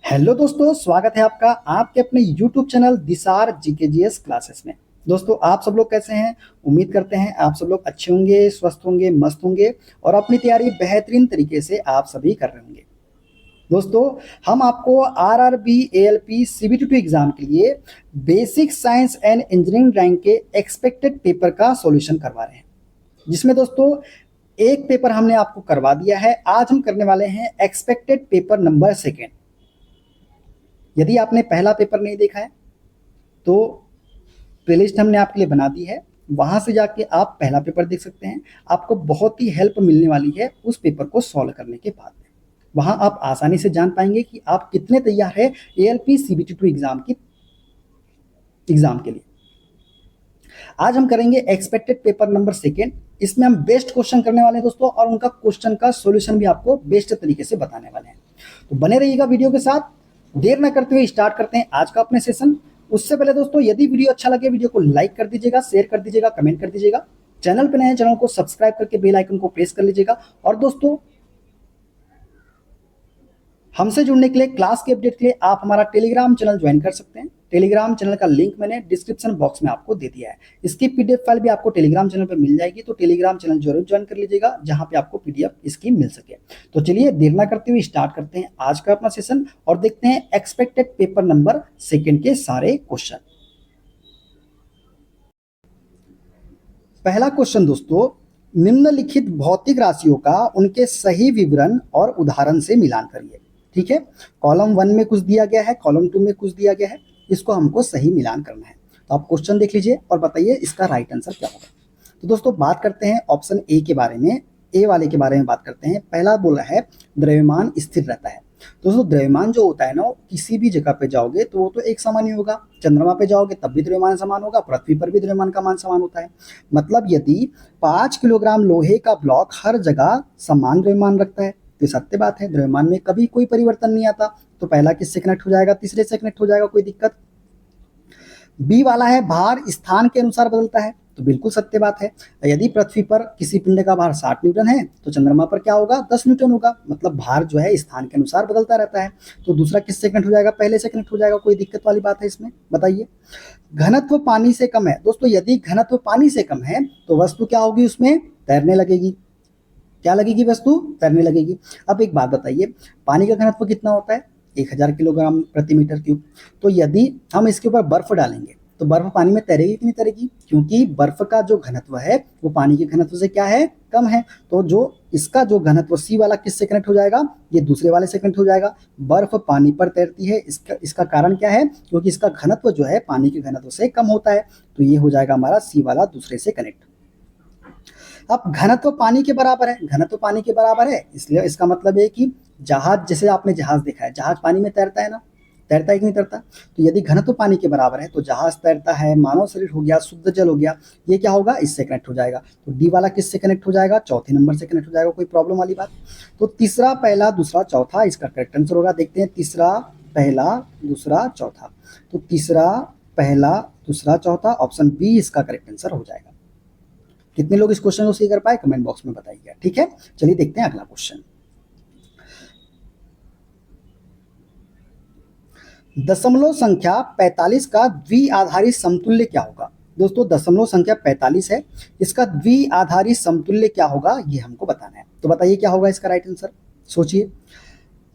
Hello दोस्तों, स्वागत है आपका आपके अपने YouTube चैनल दिसार जीकेजीएस क्लासेस में। दोस्तों, आप सब लोग कैसे हैं? उम्मीद करते हैं आप सब लोग अच्छे होंगे, स्वस्थ होंगे, मस्त होंगे और अपनी तैयारी बेहतरीन तरीके से आप सभी कर रहे होंगे। दोस्तों, हम आपको आरआरबी एएलपी सीबीटी एग्जाम के लिए basic science and engineering rank के एक्सपेक्टेड पेपर का सॉल्यूशन करवा रहे हैं, जिसमें दोस्तों एक पेपर हमने आपको करवा दिया है। आज हम करने वाले हैं एक्सपेक्टेड पेपर नंबर सेकेंड। यदि आपने पहला पेपर नहीं देखा है तो प्लेलिस्ट हमने आपके लिए बना दी है, वहां से जाके आप पहला पेपर देख सकते हैं। आपको बहुत ही हेल्प मिलने वाली है उस पेपर को सॉल्व करने के बाद में। वहां आप आसानी से जान पाएंगे कि आप कितने तैयार है एएलपी सीबीटी एग्जाम के लिए। आज हम करेंगे एक्सपेक्टेड पेपर नंबर सेकेंड। इसमें हम बेस्ट क्वेश्चन करने वाले हैं दोस्तों, और उनका क्वेश्चन का सॉल्यूशन भी आपको बेस्ट तरीके से बताने वाले हैं। तो बने रहिएगा वीडियो के साथ। देर न करते हुए स्टार्ट करते हैं आज का अपने सेशन। उससे पहले दोस्तों, यदि वीडियो अच्छा लगे वीडियो को लाइक कर दीजिएगा, शेयर कर दीजिएगा, कमेंट कर दीजिएगा। चैनल पर नए हैं चैनल को सब्सक्राइब करके बेल आइकन को प्रेस कर लीजिएगा। और दोस्तों, हमसे जुड़ने के लिए, क्लास के अपडेट के लिए आप हमारा टेलीग्राम चैनल ज्वाइन कर सकते हैं। टेलीग्राम चैनल का लिंक मैंने डिस्क्रिप्शन बॉक्स में आपको दे दिया है। इसकी पीडीएफ फाइल भी आपको टेलीग्राम चैनल पर मिल जाएगी, तो टेलीग्राम चैनल जरूर ज्वाइन कर लीजिएगा, जहां पे आपको पीडीएफ इसकी मिल सके। तो चलिए देर ना करते हुए स्टार्ट करते हैं आज का अपना सेशन और देखते हैं एक्सपेक्टेड पेपर नंबर सेकेंड के सारे क्वेश्चन। पहला क्वेश्चन दोस्तों, निम्नलिखित भौतिक राशियों का उनके सही विवरण और उदाहरण से मिलान करिए। ठीक है, कॉलम 1 में कुछ दिया गया है, कॉलम 2 में कुछ दिया गया है, इसको हमको सही मिलान करना है। तो आप क्वेश्चन देख लीजिए और बताइए इसका राइट आंसर क्या होगा। तो दोस्तों, बात करते हैं ऑप्शन ए के बारे में, ए वाले के बारे में बात करते हैं। पहला बोला है द्रव्यमान स्थिर रहता है। दोस्तों, द्रव्यमान जो होता है ना, किसी भी जगह पे जाओगे तो वो तो एक समान ही होगा। चंद्रमा पे जाओगे तब भी द्रव्यमान समान होगा, पृथ्वी पर भी द्रव्यमान का मान समान होता है। मतलब यदि 5 किलोग्राम लोहे का ब्लॉक हर जगह समान द्रव्यमान रखता है तो सत्य बात है, द्रव्यमान में कभी कोई परिवर्तन नहीं आता। तो पहला किससे कनेक्ट हो जाएगा? तीसरे से कनेक्ट हो जाएगा, कोई दिक्कत। बी वाला है भार स्थान के अनुसार बदलता है, तो बिल्कुल सत्य बात है। यदि पृथ्वी पर किसी पिंड का भार 60 न्यूटन है तो चंद्रमा पर क्या होगा? 10 न्यूटन होगा। मतलब भार जो है स्थान के अनुसार बदलता रहता है। तो दूसरा किससे कनेक्ट हो जाएगा? पहले से कनेक्ट हो जाएगा, कोई दिक्कत वाली बात है इसमें? बताइए। घनत्व पानी से कम है। दोस्तों, यदि घनत्व पानी से कम है तो वस्तु क्या होगी? उसमें तैरने लगेगी। क्या लगेगी? वस्तु तैरने लगेगी। अब एक बात बताइए, पानी का घनत्व कितना होता है? 1000 किलोग्राम प्रति मीटर क्यूब। तो यदि हम इसके ऊपर बर्फ डालेंगे तो बर्फ पानी में तैरेगी कि नहीं तैरेगी? क्योंकि बर्फ का जो घनत्व है वो पानी के घनत्व से क्या है? कम है। तो जो इसका जो घनत्व सी वाला किससे कनेक्ट हो जाएगा? ये दूसरे वाले से कनेक्ट हो जाएगा। बर्फ पानी पर तैरती है, इसका कारण क्या है? क्योंकि इसका घनत्व जो है पानी के घनत्व से कम होता है। तो ये हो जाएगा हमारा सी वाला दूसरे से कनेक्ट। अब घनत्व पानी के बराबर है, घनत्व पानी के बराबर है, इसलिए इसका मतलब है कि जहाज, जैसे आपने जहाज देखा है, जहाज पानी में तैरता है ना? तैरता है कि नहीं तैरता? तो यदि घनत्व पानी के बराबर है तो जहाज तैरता है, मानव शरीर हो गया, शुद्ध जल हो गया, ये क्या होगा? इससे कनेक्ट हो जाएगा। तो डी वाला किससे कनेक्ट हो जाएगा? चौथे नंबर से कनेक्ट हो जाएगा, कोई प्रॉब्लम वाली बात? तो तीसरा, पहला, दूसरा, चौथा इसका करेक्ट आंसर होगा। देखते हैं, तीसरा, पहला, दूसरा, चौथा। तो तीसरा, पहला, दूसरा, चौथा, ऑप्शन बी इसका करेक्ट आंसर हो जाएगा। कितने लोग इस क्वेश्चन को सही कर पाए कमेंट बॉक्स में बताइएगा। ठीक है, चलिए देखते हैं अगला क्वेश्चन। दशमलव संख्या 45 का द्विआधारी समतुल्य क्या होगा? दोस्तों, दशमलव संख्या 45 है, इसका द्विआधारी समतुल्य क्या होगा ये हमको बताना है। तो बताइए क्या होगा इसका राइट आंसर, सोचिए।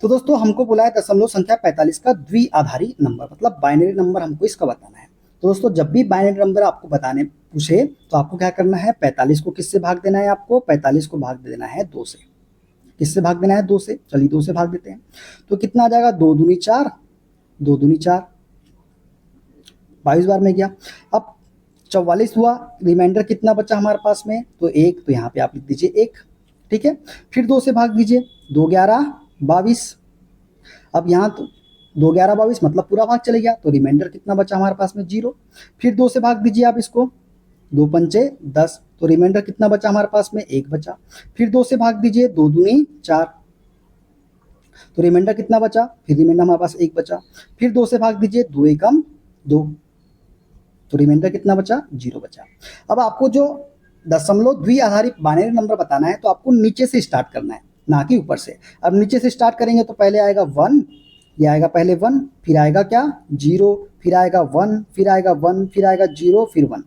तो दोस्तों, हमको बोला है दशमलव संख्या 45 का द्विआधारी नंबर, मतलब बाइनरी नंबर हमको इसका बताना है। तो दोस्तों, जब भी बाइनरी नंबर आपको बताने पूछे तो आपको क्या करना है? 45 को किससे भाग देना है? आपको 45 को भाग देना है 2 से। किससे भाग देना है? 2 से। चलिए 2 से भाग देते हैं। तो कितना आ जाएगा? 2 दूनी 4, 2 दूनी 4, 22 बार में गया। अब 44 हुआ, रिमाइंडर कितना बचा हमारे पास में? तो 1, तो यहाँ पे आप लिख दीजिए 1। ठीक है, फिर 2 से भाग दीजिए, 2 11 22। अब यहाँ तो 2 11 22 मतलब पूरा भाग चले गया, तो रिमाइंडर कितना बचा हमारे पास में? 0। फिर 2 से भाग दीजिए आप इसको, 2 पंचे 10, तो रिमाइंडर कितना बचा हमारे पास में? 1 बचा। फिर 2 से भाग दीजिए, 2 दूनी 4, तो रिमाइंडर कितना बचा? फिर रिमाइंडर हमारे पास 1 बचा। फिर 2 से भाग दीजिए, 2 एकम 2, तो रिमाइंडर कितना बचा? 0 बचा। अब आपको जो दशमलव द्विआधारी बाइनरी नंबर बताना है तो आपको नीचे से स्टार्ट करना है, ना कि ऊपर से। अब नीचे से स्टार्ट करेंगे तो पहले आएगा 1, ये आएगा पहले 1, फिर आएगा क्या 0, फिर आएगा 1, फिर आएगा 1, फिर आएगा 0, फिर 1।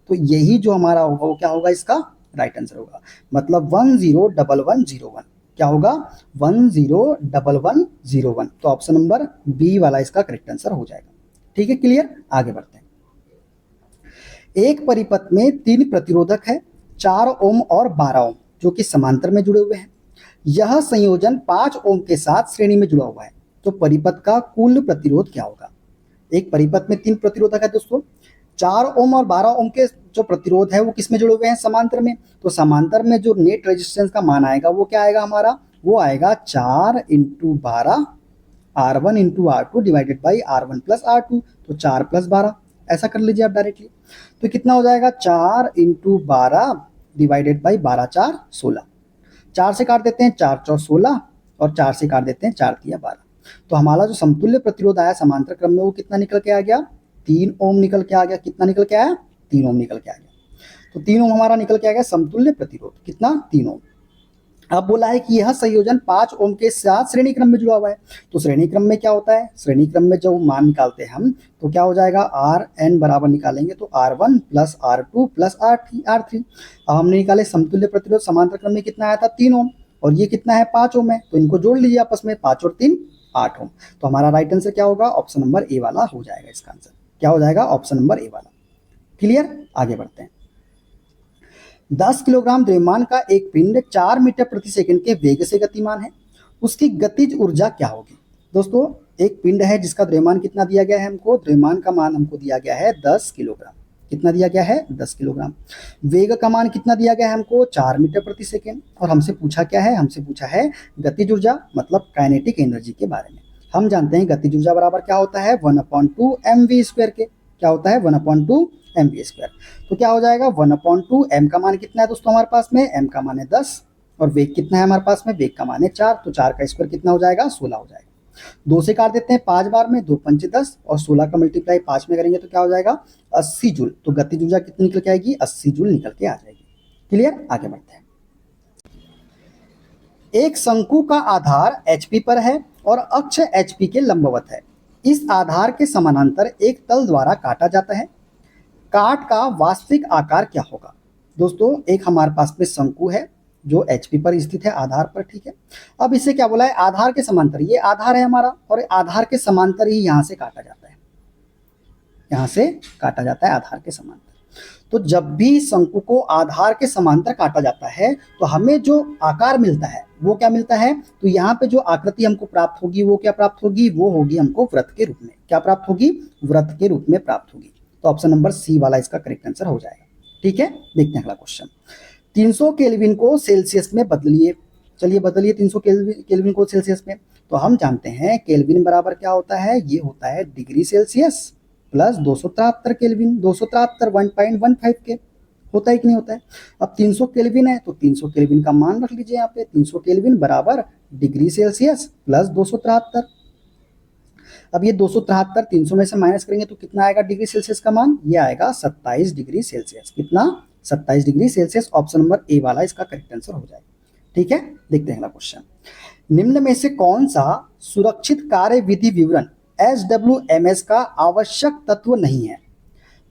तो यही जो हमारा होगा वो क्या होगा, इसका राइट आंसर होगा। मतलब 101101, क्या होगा 101101। तो ऑप्शन नंबर बी वाला इसका करेक्ट आंसर हो जाएगा। ठीक है, क्लियर। आगे बढ़ते हैं। एक परिपथ में 3 प्रतिरोधक है, 4 ओम और 12 ओम, जो कि समांतर में जुड़े हुए हैं। यह संयोजन 5 ओम के साथ श्रेणी में जुड़ा हुआ है। तो परिपथ का कुल प्रतिरोध क्या होगा। एक परिपथ में 3 प्रतिरोधक है दोस्तों, 4 ओम और 12 ओम के जो प्रतिरोध है वो किस में जुड़े हुए हैं, समांतर में। तो समांतर में जो नेट रेजिस्टेंस का मान आएगा वो क्या आएगा हमारा, वो आएगा 4 × 12 R1 × R2 divided by R1 + R2। तो 4 + 12 ऐसा कर लीजिए आप डायरेक्टली। तो कितना हो जाएगा 4 × 12 डिवाइडेड बाई 12 × 4 = 16। 4 से काट देते हैं, 4 × 4 = 16 और 4 से काट देते हैं, 4 × 3 = 12। तो हमारा जो समतुल्य प्रतिरोध आया समांतर क्रम में वो कितना निकल के आ गया, 3 ओम निकल के आ गया। कितना निकल के आया, 3 ओम निकल के आ गया। तो 3 ओम हमारा निकल के आ गया समतुल्य प्रतिरोध, कितना 3 ओम। अब बोला है कि यह संयोजन 5 ओम के साथ श्रेणी क्रम में जुड़ा हुआ है। तो श्रेणी क्रम में क्या होता है, श्रेणी क्रम में जब मान निकालते हैं हम तो क्या हो जाएगा, Rn बराबर निकालेंगे तो R1 + R2 + R3। अब हमने निकाले समतुल्य प्रतिरोध समांतर क्रम में कितना आया था 3 ओम, और ये कितना है 5 ओम है। तो इनको जोड़ लीजिए आपस में, 5 और 3 8 ओम। तो हमारा राइट आंसर क्या होगा, ऑप्शन नंबर ए वाला हो जाएगा। इसका आंसर क्या हो जाएगा, ऑप्शन नंबर ए वाला। क्लियर। आगे बढ़ते हैं। 10 किलोग्राम द्रव्यमान का एक पिंड 4 मीटर प्रति सेकंड के वेग से गतिमान है, उसकी गतिज ऊर्जा क्या होगी। दोस्तों एक पिंड है जिसका द्रव्यमान कितना दिया गया है हमको, द्रव्यमान का मान हमको दिया गया है 10 किलोग्राम। कितना दिया गया है, 10 किलोग्राम। वेग का मान कितना दिया गया है हमको, 4 मीटर प्रति सेकंड। और हमसे पूछा क्या है, हमसे पूछा है गतिज ऊर्जा, मतलब काइनेटिक एनर्जी के बारे में। हम जानते हैं गतिज ऊर्जा बराबर क्या होता है, 1/2 mv² के। क्या होता है, 1/2 mv²। तो क्या हो जाएगा 1/2 m का मान कितना है दोस्तों हमारे पास में, m का मान है 10 और वेग कितना है हमारे पास में, वेग का मान है 4। तो 4 का स्क्वायर कितना हो जाएगा, 16 हो जाएगा। 2 से काट देते हैं 5 बार में, 2 × 5 = 10 और 16 का मल्टीप्लाई 5 में करेंगे तो क्या हो जाएगा 80 जूल। तो गतिज ऊर्जा कितनी निकल के आएगी, 80 जूल निकल के आ जाएगी। क्लियर। आगे बढ़ते हैं। एक शंकु का आधार HP पर है और अक्ष HP के लंबवत है। इस आधार के समानांतर एक तल द्वारा काटा जाता है। काट का वास्तविक आकार क्या होगा। दोस्तों एक हमारे पास में शंकु है जो HP पर स्थित है, आधार पर, ठीक है। अब इसे क्या बोला है, आधार के समांतर। ये आधार है हमारा और आधार के समांतर ही यहाँ से काटा जाता है, यहाँ से काटा जाता है आधार के समांतर। तो जब भी शंकु को आधार के समांतर काटा जाता है तो हमें जो आकार मिलता है वो क्या मिलता है, तो यहाँ पे जो आकृति हमको प्राप्त होगी वो क्या प्राप्त होगी, वो होगी हमको वृत्त के रूप में। क्या प्राप्त होगी, वृत्त के रूप में प्राप्त होगी। तो ऑप्शन नंबर सी वाला इसका करेक्ट आंसर हो जाएगा। ठीक है, देखते हैं अगला क्वेश्चन। 300 केल्विन को सेल्सियस में बदलिए। चलिए बदलिए 300 केल्विन को सेल्सियस में। तो हम जानते हैं केल्विन बराबर क्या होता है, ये होता है डिग्री सेल्सियस प्लस 273 केल्विन। 273 1.15 के होता है कि नहीं होता है। अब 300 केल्विन है तो 300 केल्विन का मान रख लीजिए यहाँ पे। 300 केल्विन बराबर डिग्री सेल्सियस प्लस 273। अब ये 273 300 में से माइनस करेंगे तो कितना आएगा डिग्री सेल्सियस का मान, ये आएगा 27 डिग्री सेल्सियस। कितना, 27 degree Celsius. Option number A वाला इसका करेक्ट आंसर हो जाएगा। ठीक है, देखते हैं अगला क्वेश्चन। निम्न में से कौन सा सुरक्षित कार्य विधि विवरण SWMS का आवश्यक तत्व नहीं है।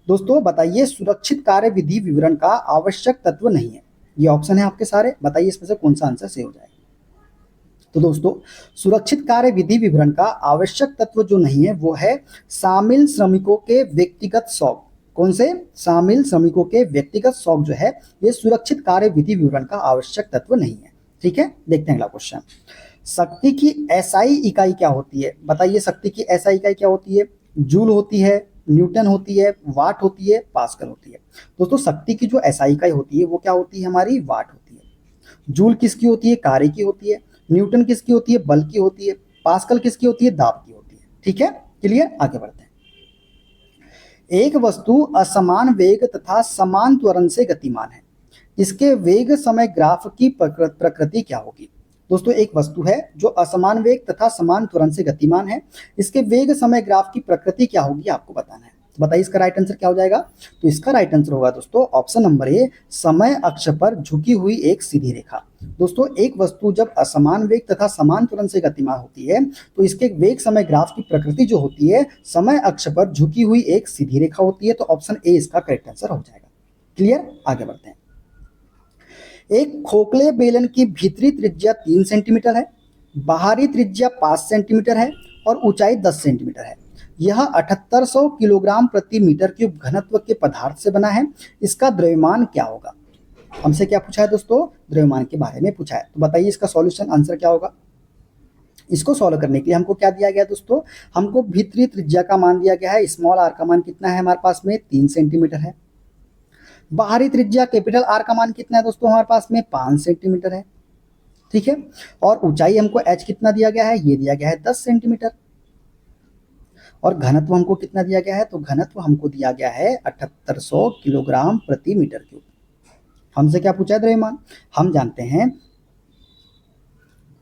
दोस्तों बताइए सुरक्षित कार्य विधि विवरण का आवश्यक तत्व नहीं है। ये ऑप्शन है आपके सारे, बताइए इसमें से कौन सा आंसर सही हो जाएगा। तो दोस्तों सुरक्षित कार्य विधि विवरण का आवश्यक तत्व जो नहीं है वो है शामिल श्रमिकों के व्यक्तिगत शौक। कौन से, शामिल श्रमिकों के व्यक्तिगत शौक जो है ये सुरक्षित कार्य विधि विवरण का आवश्यक तत्व नहीं है। ठीक है, देखते हैं अगला क्वेश्चन। शक्ति की SI इकाई क्या होती है, बताइए शक्ति की SI इकाई क्या होती है। जूल होती है, न्यूटन होती है, वाट होती है, पास्कल होती है। दोस्तों शक्ति की जो SI इकाई होती है वो क्या होती है हमारी, वाट होती है। जूल किसकी होती है, कार्य की होती है। न्यूटन किसकी होती है, बल की होती है। पास्कल किसकी होती है, दाब की होती है। ठीक है, क्लियर। आगे बढ़ते हैं। एक वस्तु असमान वेग तथा समान त्वरण से गतिमान है, इसके वेग समय ग्राफ की प्रकृति क्या होगी। दोस्तों एक वस्तु है जो असमान वेग तथा समान त्वरण से गतिमान है, इसके वेग समय ग्राफ की प्रकृति क्या होगी आपको बताना है। तो बताइए इसका राइट आंसर क्या हो जाएगा। तो इसका राइट आंसर होगा दोस्तों ऑप्शन नंबर ए, समय अक्ष पर झुकी हुई एक सीधी रेखा। दोस्तों एक वस्तु जब असमान वेग तथा समान त्वरण से गतिमान होती है तो इसके वेग समय ग्राफ की प्रकृति जो होती है समय अक्ष पर झुकी हुई एक सीधी रेखा होती है। तो ऑप्शन ए इसका करेक्ट आंसर हो जाएगा। क्लियर, आगे बढ़ते हैं। एक खोखले बेलन की भीतरी त्रिज्या 3 सेंटीमीटर है, बाहरी त्रिज्या 5 सेंटीमीटर है और ऊंचाई 10 सेंटीमीटर है। यह 7800 किलोग्राम प्रति मीटर क्यूब घनत्व के पदार्थ से बना है। इसका द्रव्यमान क्या होगा। हमसे क्या पूछा है दोस्तों, द्रव्यमान के बारे में पूछा है। तो बताइए इसका सॉल्यूशन आंसर क्या होगा। इसको सॉल्व करने के लिए हमको क्या दिया गया दोस्तों, हमको भीतरी त्रिज्या का मान दिया गया है, स्मॉल आर का मान कितना है हमारे पास में 3 सेंटीमीटर है। बाहरी त्रिज्या कैपिटल आर का मान कितना है दोस्तों हमारे पास में 5 सेंटीमीटर है, ठीक है। और ऊंचाई हमको एच कितना दिया गया है, ये दिया गया है 10 सेंटीमीटर। और घनत्व हमको कितना दिया गया है, तो घनत्व हमको दिया गया है 7800 किलोग्राम प्रति मीटर क्यूब। हमसे क्या पूछा है द्रव्यमान, हम जानते हैं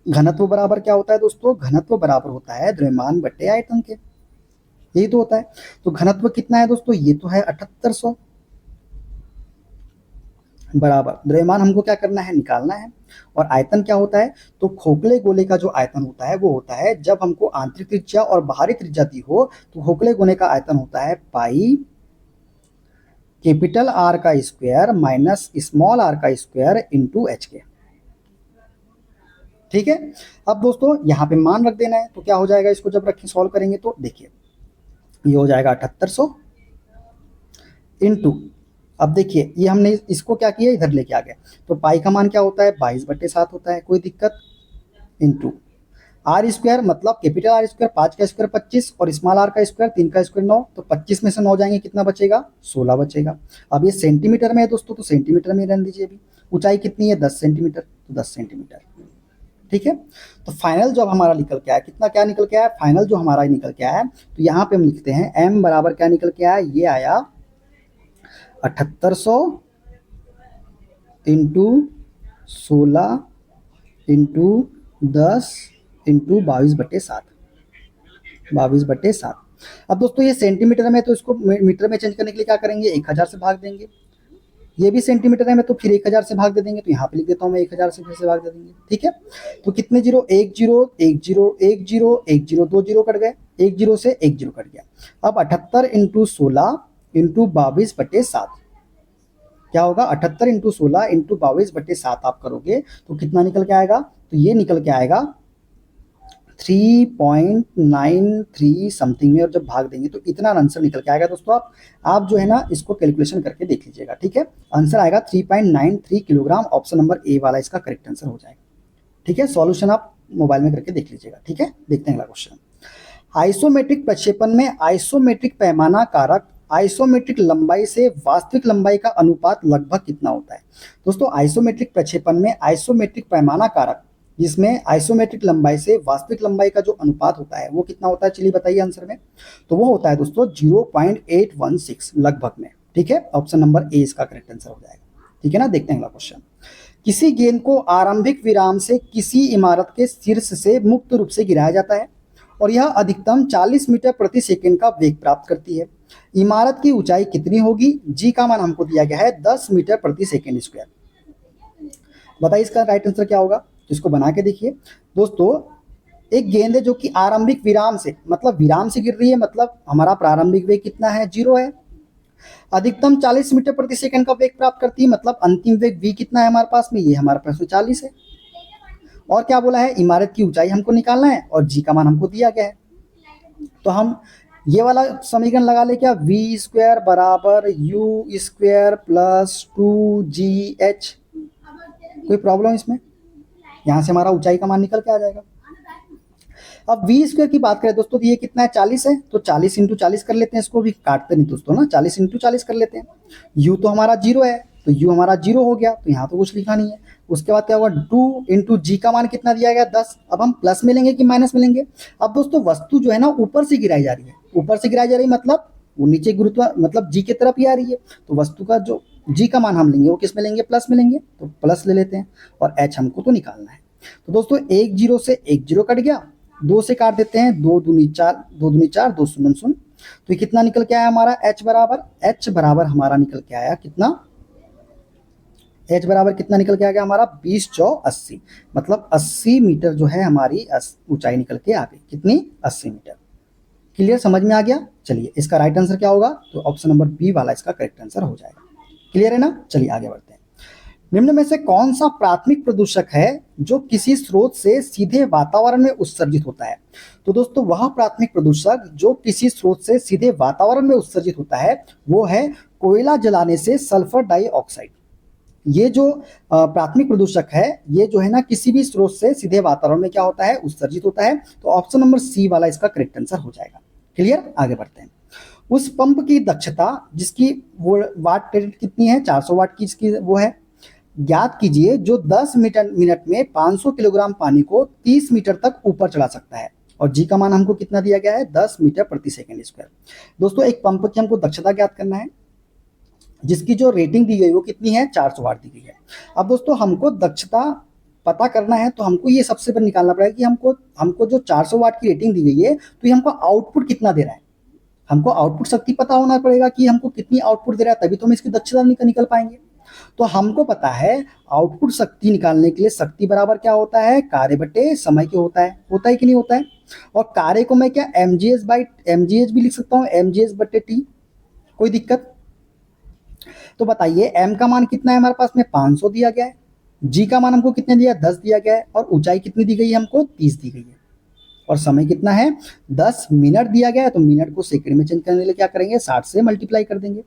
घनत्व बराबर क्या होता है दोस्तों, घनत्व बराबर होता है द्रव्यमान बटे आयतन के, यही तो होता है। तो घनत्व कितना है दोस्तों, ये तो है 7800 बराबर द्रव्यमान हमको क्या करना है, निकालना है। और आयतन क्या होता है, तो खोखले गोले का जो आयतन होता है वो होता है जब हमको आंतरिक त्रिज्या और बाहरी त्रिज्या दी हो तो खोखले गोले का आयतन होता है पाई कैपिटल आर का स्क्वायर माइनस स्मॉल आर का स्क्वायर इंटू एच के, ठीक है। अब दोस्तों यहाँ पे मान रख देना है, तो क्या हो जाएगा, इसको जब रखें सॉल्व करेंगे तो देखिए ये हो जाएगा 7800 इंटू, अब देखिए ये हमने इसको क्या किया, इधर लेके आ गए। तो पाई का मान क्या होता है 22/7 होता है, कोई दिक्कत, इंटू आर स्क्वायर मतलब कैपिटल आर स्क्वायर 5 का स्क्वायर 25 और स्मॉल आर का स्क्वायर 3 का स्क्वायर 9, तो 25 में से 9 जाएंगे कितना बचेगा, 16 बचेगा। अब ये सेंटीमीटर में है दोस्तों, तो सेंटीमीटर में रहने दीजिए। अभी ऊंचाई कितनी है 10 सेंटीमीटर, तो 10 सेंटीमीटर, ठीक है। तो फाइनल जब हमारा निकल के आया, कितना क्या निकल के आया, फाइनल जो हमारा निकल के आया, तो यहाँ पे हम लिखते हैं m बराबर क्या निकल के आया, ये आया 7800 इंटू 16 इंटू 10 इंटू 22/7, 22/7। अब दोस्तों ये सेंटीमीटर में, तो इसको मीटर में चेंज करने के लिए क्या करेंगे, 1000 से भाग देंगे। ये भी सेंटीमीटर में, तो फिर 1000 से भाग दे देंगे। तो यहाँ पे लिख देता हूँ मैं 1000 से फिर से भाग दे देंगे, ठीक है। तो कितने जीरो, 1 0 1 0 1 0 1 0, 2 जीरो कट गए, 1 0 से 1 0 कट गया। अब 78 इंटू 16 इंटू 22/7 क्या होगा, 78 इंटू 16 इंटू 22/7 आप करोगे तो कितना निकल के आएगा, तो ये निकल के आएगा 3.93 समथिंग में, और जब भाग देंगे तो इतना आंसर निकल के आएगा दोस्तों। आप जो है ना इसको कैलकुलेशन करके देख लीजिएगा, ठीक है। आंसर आएगा 3.93 किलोग्राम, ऑप्शन नंबर ए वाला इसका करेक्ट आंसर हो जाएगा, ठीक है। सॉल्यूशन आप मोबाइल में करके देख लीजिएगा, ठीक है। देखते हैं अगला क्वेश्चन। आइसोमेट्रिक प्रक्षेपण में आइसोमेट्रिक पैमाना कारक आइसोमेट्रिक लंबाई से वास्तविक लंबाई का अनुपात लगभग कितना होता है। दोस्तों आइसोमेट्रिक प्रक्षेपण में आइसोमेट्रिक पैमाना कारक जिसमें आइसोमेट्रिक लंबाई से वास्तविक लंबाई का जो अनुपात होता है वो कितना होता है, चलिए बताइए आंसर में। तो वो होता है दोस्तों 0.816 लगभग में, ठीक है। ऑप्शन नंबर ए इसका करेक्ट आंसर हो जाएगा, ठीक है ना। देखते हैं अगला क्वेश्चन। किसी गेंद को आरंभिक विराम से किसी इमारत के शीर्ष से मुक्त रूप से गिराया जाता है और यह अधिकतम 40 मीटर प्रति सेकंड का वेग प्राप्त करती है। इमारत की ऊंचाई कितनी होगी, जी का मान हमको दिया गया है 10 मीटर प्रति सेकंड स्क्वायर। बताइए इसका राइट आंसर क्या होगा, तो इसको बना के देखिए दोस्तों। एक गेंद है जो कि आरंभिक विराम से मतलब विराम से गिर रही है, मतलब हमारा प्रारंभिक वेग कितना है 0 है। अधिकतम 40 मीटर प्रति सेकंड का वेग प्राप्त करती है, मतलब अंतिम वेग v कितना है हमारे पास में, ये हमारे पास में 40 है। और क्या बोला है, इमारत की ऊंचाई हमको निकालना है और जी का मान हमको दिया गया है। तो हम ये वाला समीकरण लगा ले क्या, v स्क्वायर बराबर u स्क्वायर प्लस 2gh। कोई प्रॉब्लम इसमें, यहाँ से हमारा ऊंचाई का मान निकल के आ जाएगा। अब v स्क्वायर की बात करें दोस्तों तो ये कितना है 40 है, तो 40 इंटू 40 कर लेते हैं, इसको भी काटते नहीं दोस्तों ना, 40 इंटू 40 कर लेते हैं। u तो हमारा 0 है, तो u हमारा 0 हो गया, तो यहाँ तो कुछ लिखा नहीं है। उसके बाद क्या होगा 2 इंटू जी का मान कितना दिया गया 10। अब हम प्लस में लेंगे कि माइनस में लेंगे। अब दोस्तों वस्तु जो है ना ऊपर से गिराई जा रही है, ऊपर से गिराई जा रही है मतलब वो नीचे गुरुत्व मतलब जी की तरफ ही आ रही है। तो वस्तु का जो जी का मान हम लेंगे वो किस में लेंगे, प्लस में लेंगे, तो प्लस ले लेते हैं। और एच हमको तो निकालना है। तो दोस्तों 1 0 से 1 0 कट गया, 2 से काट देते हैं, 2 दूनी 4 2 दूनी 4 2 शून्य 0 तो ये कितना निकल के आया हमारा H बराबर हमारा निकल के आया कितना, H बराबर कितना निकल के आ गया हमारा 20 चौ 80, मतलब 80 मीटर जो है हमारी ऊंचाई निकल के आ गई, कितनी 80 मीटर। क्लियर, समझ में आ गया। चलिए इसका राइट आंसर क्या होगा, तो ऑप्शन नंबर बी वाला इसका करेक्ट आंसर हो जाएगा। क्लियर है ना, चलिए आगे बढ़ते हैं। निम्न में से कौन सा प्राथमिक प्रदूषक है जो किसी स्रोत से सीधे वातावरण में उत्सर्जित होता है। तो दोस्तों वह प्राथमिक प्रदूषक जो किसी स्रोत से सीधे वातावरण में उत्सर्जित होता है वो है कोयला जलाने से सल्फर डाइऑक्साइड। ये जो प्राथमिक प्रदूषक है ये जो है ना किसी भी स्रोत से सीधे वातावरण में क्या होता है, उत्सर्जित होता है। तो ऑप्शन नंबर सी वाला इसका करेक्ट आंसर हो जाएगा। क्लियर, आगे बढ़ते हैं। उस पंप की दक्षता जिसकी वो वाट रेट कितनी है, 400 वाट की इसकी वो है, ज्ञात कीजिए जो 10 मिनट में 500 किलोग्राम पानी को 30 मीटर तक ऊपर चढ़ा सकता है। और जी का मान हमको कितना दिया गया है, 10 मीटर प्रति सेकंड स्क्वायर। दोस्तों एक पंप की हमको दक्षता ज्ञात करना है जिसकी जो रेटिंग दी गई वो कितनी है, 400 वाट दी गई है। अब दोस्तों हमको दक्षता पता करना है तो हमको ये सबसे पहले निकालना पड़ेगा कि हमको जो 400 वाट की रेटिंग दी गई है तो ये हमको आउटपुट कितना दे रहा है। हमको आउटपुट शक्ति पता होना पड़ेगा कि हमको कितनी आउटपुट दे रहा है, तभी तो हम इसकी दक्षता निकल पाएंगे। तो हमको पता है आउटपुट शक्ति निकालने के लिए शक्ति बराबर क्या होता है, कार्य बटे समय के होता है कि नहीं होता है। और कार्य को मैं क्या mgs भी लिख सकता हूँ, mgs बटे टी, कोई दिक्कत। तो बताइए m का मान कितना है हमारे पास में, 500 दिया गया है, g का मान हमको कितने दिया, 10 दिया गया है, और ऊंचाई कितनी दी गई है हमको, 30 दी गई है, और समय कितना है 10 मिनट दिया गया है। तो मिनट को सेकंड में चेंज करने के लिए क्या करेंगे, 60 से मल्टीप्लाई कर देंगे।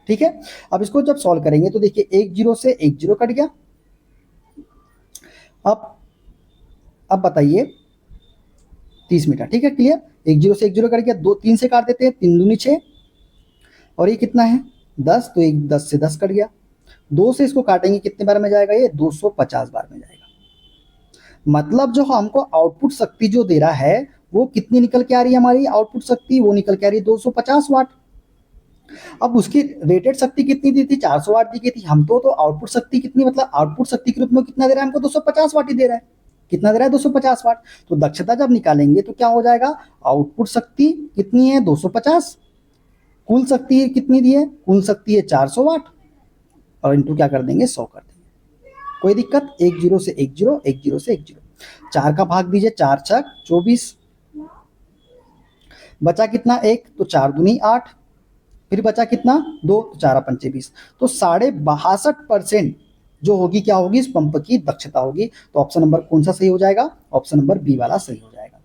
ठीक है, अब इसको जब सॉल्व करेंगे तो देखिए एक जीरो से एक जीरो कट गया। अब बताइए 30 मीटर, ठीक है क्लियर। एक जीरो से एक जीरो कट गया, 3 से काट देते हैं, 3 दूनी 6, और ये कितना है 10, तो एक 10 से 10 कट गया। 2 से इसको काटेंगे कितने बार में जाएगा, ये 250 बार में जाएगा। मतलब जो हमको आउटपुट शक्ति जो दे रहा है वो कितनी निकल के आ रही है हमारी आउटपुट शक्ति, वो निकल के आ रही है 250 वाट। अब उसकी रेटेड शक्ति कितनी दी थी, 400 वाट दी गई थी। हम तो आउटपुट शक्ति कितनी, मतलब आउटपुट शक्ति के रूप में कितना दे रहा है हमको, 250 वाट ही दे रहा है। कितना दे रहा है, 250 वाट। तो दक्षता जब निकालेंगे तो क्या हो जाएगा, आउटपुट शक्ति कितनी है 250, कुल शक्ति कितनी दी है, कुल शक्ति है 400 वाट, और इंटू क्या कर देंगे 100 कर देंगे। कोई दिक्कत, एक जीरो से एक जीरो, एक जीरो से एक जीरो, 4 का भाग दीजिए, 4 छक 24, बचा कितना 1, तो 4 दूनी 8, फिर बचा कितना 2, तो 4 पंचे 20। तो 62.5% जो होगी क्या होगी, इस पंप की दक्षता होगी। तो ऑप्शन नंबर कौन सा सही हो जाएगा, ऑप्शन नंबर बी वाला सही हो जाएगा।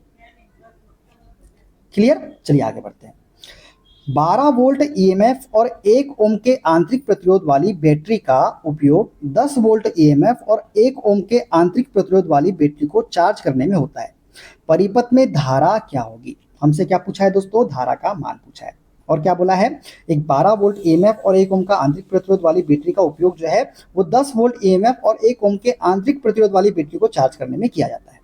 क्लियर, चलिए आगे बढ़ते हैं। 12 वोल्ट ईएमएफ और 1 ओम के आंतरिक प्रतिरोध वाली बैटरी का उपयोग 10 वोल्ट ईएमएफ और 1 ओम के आंतरिक प्रतिरोध वाली बैटरी को चार्ज करने में होता है। परिपथ में धारा क्या होगी। हमसे क्या पूछा है दोस्तों, धारा का मान पूछा है, और क्या बोला है, एक 12 वोल्ट ईएमएफ और 1 ओम का आंतरिक प्रतिरोध वाली बैटरी का उपयोग जो है वो 10 वोल्ट ईएमएफ और 1 ओम के आंतरिक प्रतिरोध वाली बैटरी को चार्ज करने में किया जाता है।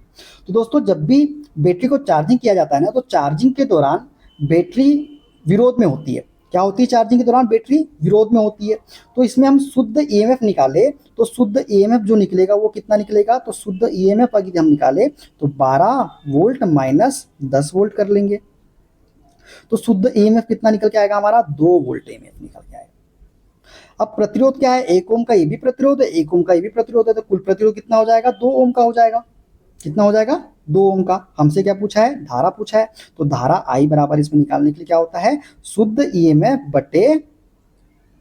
तो दोस्तों जब भी बैटरी को चार्जिंग किया जाता है ना, तो चार्जिंग के दौरान बैटरी विरोध में होती है। क्या होती है, चार्जिंग के दौरान बैटरी विरोध में होती है। तो इसमें हम शुद्ध ईएमएफ निकाले तो शुद्ध ईएमएफ जो निकलेगा वो कितना निकलेगा, तो शुद्ध ईएमएफ अगर हम निकाले तो 12 वोल्ट माइनस 10 वोल्ट कर लेंगे, तो शुद्ध ईएमएफ कितना निकल के आएगा हमारा, 2 वोल्ट ईएमएफ निकल के आएगा। अब प्रतिरोध क्या है, 1 ओम का ये भी प्रतिरोध है, 1 ओम का ये भी प्रतिरोध है, तो कुल प्रतिरोध कितना हो जाएगा, 2 ओम का हो जाएगा। कितना हो जाएगा, 2 ओम का। हमसे क्या पूछा है, धारा पूछा है। तो धारा आई बराबर इसमें निकालने के लिए क्या होता है, शुद्ध ईएमएफ बटे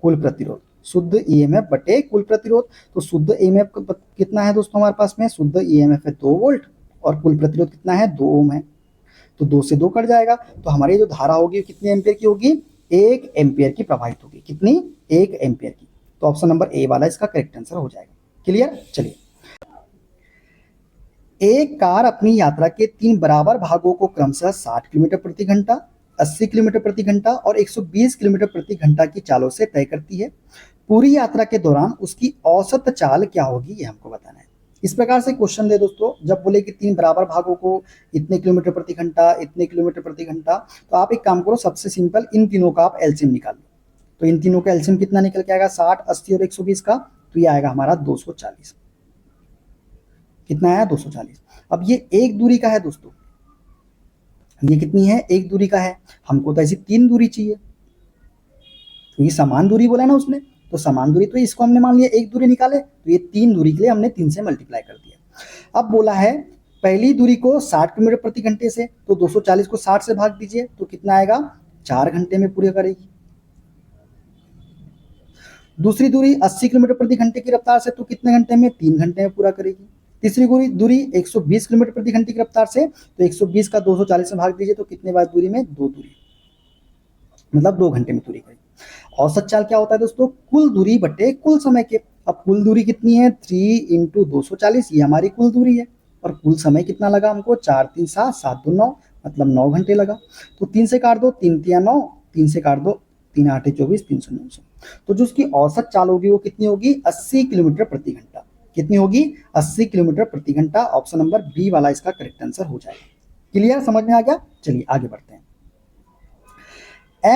कुल प्रतिरोध, शुद्ध ईएमएफ बटे कुल प्रतिरोध। तो शुद्ध ईएमएफ कितना है दोस्तों हमारे पास में, शुद्ध ईएमएफ है 2 वोल्ट और कुल प्रतिरोध कितना है, 2 ओम है। तो 2 से 2 कट जाएगा, तो हमारी जो धारा होगी कितने एम्पियर की होगी, 1 एम्पियर की प्रवाहित होगी। कितनी, 1 एम्पियर की। तो ऑप्शन नंबर ए वाला इसका करेक्ट आंसर हो जाएगा। क्लियर, चलिए। एक कार अपनी यात्रा के 3 बराबर भागों को क्रमशः 60 किलोमीटर प्रति घंटा, 80 किलोमीटर प्रति घंटा और 120 किलोमीटर प्रति घंटा की चालों से तय करती है। पूरी यात्रा के दौरान उसकी औसत चाल क्या होगी, ये हमको बताना है। इस प्रकार से क्वेश्चन दे दोस्तों, जब बोले कि 3 बराबर भागों को इतने किलोमीटर प्रति घंटा, इतने किलोमीटर प्रति घंटा, तो आप एक काम करो, सबसे सिंपल इन तीनों का आप एलसीएम निकाल लो। तो इन तीनों का एलसीएम कितना निकल के आएगा, 60, 80 और 120 का, तो ये आएगा हमारा 240। कितना आया, 240। अब ये एक दूरी का है दोस्तों, ये कितनी है, एक दूरी का है, हमको तो ऐसी 3 दूरी चाहिए, तो ये समान दूरी बोला ना उसने, तो समान दूरी, तो इसको हमने मान लिया एक दूरी निकाले, तो ये 3 दूरी के लिए हमने 3 से मल्टीप्लाई कर दिया। अब बोला है पहली दूरी को 60 किलोमीटर प्रति घंटे से, तो 240 को 60 से भाग दीजिए, तो कितना आएगा, 4 घंटे में पूरी करेगी। दूसरी दूरी 80 किलोमीटर प्रति घंटे की रफ्तार से, तो कितने घंटे में, 3 घंटे में पूरा करेगी। तीसरी दूरी 120 किलोमीटर प्रति घंटे की रफ्तार से, तो 120 का 240 से भाग दीजिए, तो कितने बार दूरी में, 2 दूरी, मतलब 2 घंटे में पूरी करेगी। औसत चाल क्या होता है दोस्तों, कुल दूरी बटे कुल समय के। अब कुल दूरी कितनी है, 3 इंटू 240, ये हमारी कुल दूरी है, और कुल समय कितना लगा हमको, 4 3 7 7 2 9, मतलब 9 घंटे लगा। तो 3 से काट दो, 3 3 9, 3 से काट दो, 3 8 24, 300 900, तो जो उसकी औसत चाल होगी वो कितनी होगी, 80 किलोमीटर प्रति घंटा। कितनी होगी, 80 किलोमीटर प्रति घंटा। ऑप्शन नंबर बी वाला इसका करेक्ट आंसर हो जाएगा। क्लियर, समझ में आ गया। चलिए आगे बढ़ते हैं।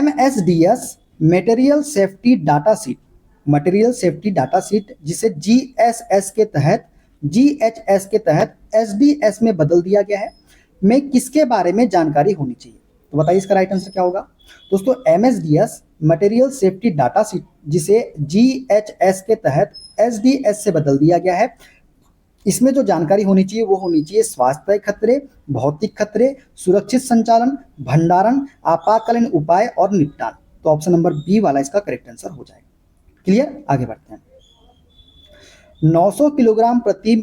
MSDS material safety data sheet, material safety data sheet जिसे GSS के तहत, GHS के तहत SDS में बदल दिया गया है, में किसके बारे में जानकारी होनी चाहिए। तो बताइए इसका राइट आंसर क्या होगा। दोस्तों MSDS material safety data sheet जिसे GHS के तहत SDS से बदल दिया गया है, इसमें जो जानकारी होनी चाहिए वो होनी चाहिए स्वास्थ्य खतरे, भौतिक खतरे, सुरक्षित संचालन, भंडारण, आपातकालीन उपाय और निपटान। तो ऑप्शन नंबर बी वाला इसका करेक्ट आंसर हो जाएगा। क्लियर, आगे बढ़ते हैं। 900 किलोग्राम प्रति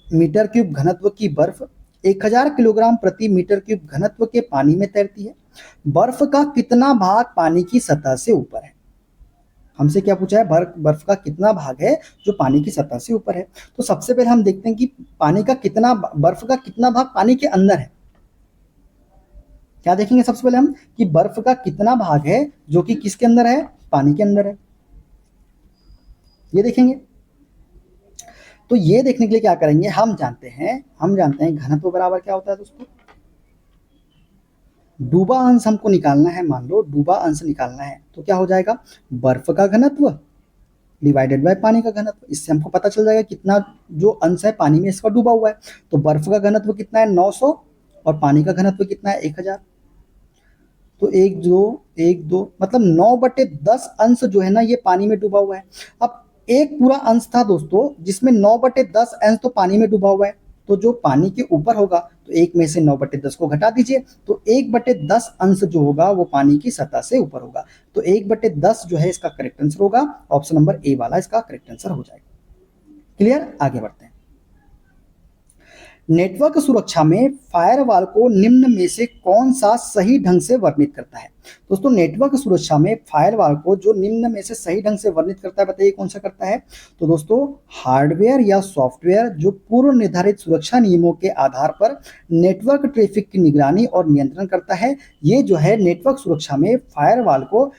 मीटर क्यूब घनत्व की बर्फ 1000 किलोग्राम प्रति मीटर क्यूब घनत्व के पानी में तैरती है। बर्फ का कितना भाग पानी की सतह से ऊपर है। हमसे क्या पूछा है, बर्फ का कितना भाग है जो पानी की सतह से ऊपर है। तो सबसे पहले हम देखते हैं कि पानी का कितना, बर्फ का कितना भाग पानी के अंदर है। क्या देखेंगे सबसे पहले हम, कि बर्फ का कितना भाग है जो कि किसके अंदर है, पानी के अंदर है, ये देखेंगे। तो ये देखने के लिए क्या करेंगे, हम जानते हैं घनत्व बराबर क्या होता है दोस्तों, डूबा अंश हमको निकालना है। मान लो डूबा अंश निकालना है, तो क्या हो जाएगा, बर्फ का घनत्व डिवाइडेड बाय पानी का घनत्व। इससे हमको पता चल जाएगा कितना जो अंश है पानी में इसका डूबा हुआ है। तो बर्फ का घनत्व कितना है, 900, और पानी का घनत्व कितना है, 1000। तो 1 2 मतलब 9/10 अंश जो है ना ये पानी में डूबा हुआ है। अब एक पूरा अंश था दोस्तों जिसमें 9/10 अंश तो पानी में डूबा हुआ है, तो जो पानी के ऊपर होगा तो 1 में से 9/10 को घटा दीजिए, तो 1/10 अंश जो होगा वो पानी की सतह से ऊपर होगा। तो 1/10 जो है इसका करेक्ट आंसर होगा। ऑप्शन नंबर ए वाला इसका करेक्ट आंसर हो जाएगा। क्लियर, आगे बढ़ते हैं। नेटवर्क सुरक्षा में फायरवॉल को निम्न में से कौन सा सही ढंग से वर्णित करता है। दोस्तों नेटवर्क सुरक्षा में फायरवॉल को जो निम्न में से सही ढंग से वर्णित करता है, बताइए कौन सा करता है। तो दोस्तों हार्डवेयर या सॉफ्टवेयर जो पूर्व निर्धारित सुरक्षा नियमों के आधार पर नेटवर्क ट्रैफिक की निगरानी और नियंत्रण करता है, ये जो है नेटवर्क सुरक्षा में फायरवॉल को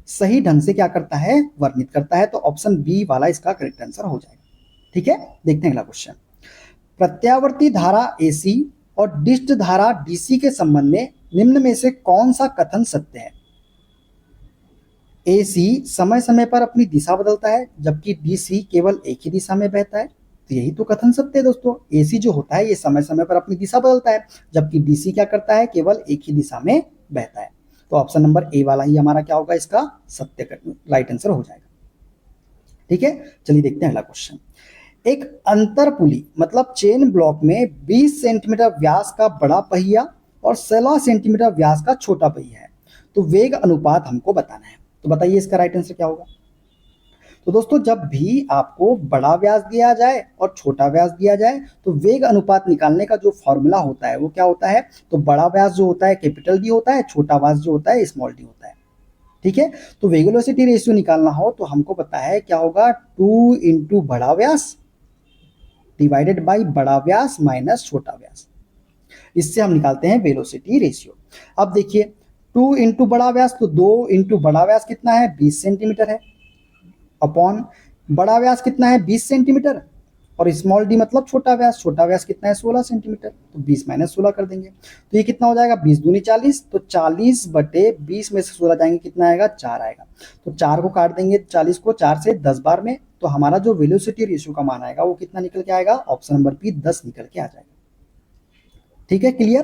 सही ढंग से क्या करता है, वर्णित करता है। तो ऑप्शन बी वाला इसका करेक्ट आंसर हो जाएगा। ठीक है, देखते हैं अगला क्वेश्चन। प्रत्यावर्ती धारा AC और डिस्ट धारा DC के संबंध में निम्न में से कौन सा कथन सत्य है। AC समय समय पर अपनी दिशा बदलता है जबकि DC केवल एक ही दिशा में बहता है। तो यही तो कथन सत्य है दोस्तों। AC जो होता है ये समय समय पर अपनी दिशा बदलता है, जबकि DC क्या करता है, केवल एक ही दिशा में बहता है। तो ऑप्शन नंबर ए वाला ही हमारा क्या होगा, इसका सत्य राइट आंसर हो जाएगा। ठीक है, चलिए देखते हैं अगला क्वेश्चन। एक अंतर पुली मतलब चेन ब्लॉक में 20 सेंटीमीटर व्यास का बड़ा पहिया और 16 सेंटीमीटर व्यास का छोटा पहिया है, तो वेग अनुपात हमको बताना है। तो बताइए इसका राइट आंसर क्या होगा। तो दोस्तों जब भी आपको बड़ा व्यास दिया जाए और छोटा व्यास दिया जाए तो वेग अनुपात निकालने का जो फॉर्मूला होता है वो क्या होता है, तो बड़ा व्यास जो होता है कैपिटल डी होता है, छोटा व्यास जो होता है स्मॉल डी होता है। ठीक है, तो वेलोसिटी रेशियो निकालना हो तो हमको पता है क्या होगा, 2 इंटू बड़ा व्यास डिवाइडेड बाई बड़ा व्यास माइनस छोटा व्यास। इससे हम निकालते हैं वेलोसिटी रेशियो। अब देखिए 2 इंटू बड़ा व्यास, तो 2 इंटू बड़ा व्यास कितना है, 20 सेंटीमीटर है, अपॉन बड़ा व्यास कितना है 20 सेंटीमीटर, और स्मॉल डी मतलब छोटा व्यास कितना है 16 सेंटीमीटर, तो 20 माइनस 16 कर देंगे। तो ये कितना हो जाएगा, 20 दूनी 40, तो 40/20 में से 16 जाएंगे, कितना आएगा 4 आएगा। तो 4 को काट देंगे 40 को 4 से 10 बार में, तो हमारा जो वेलोसिटी रेशियो का मान आएगा वो कितना निकल के आएगा, ऑप्शन नंबर बी 10 निकल के आ जाएगा। ठीक है, क्लियर।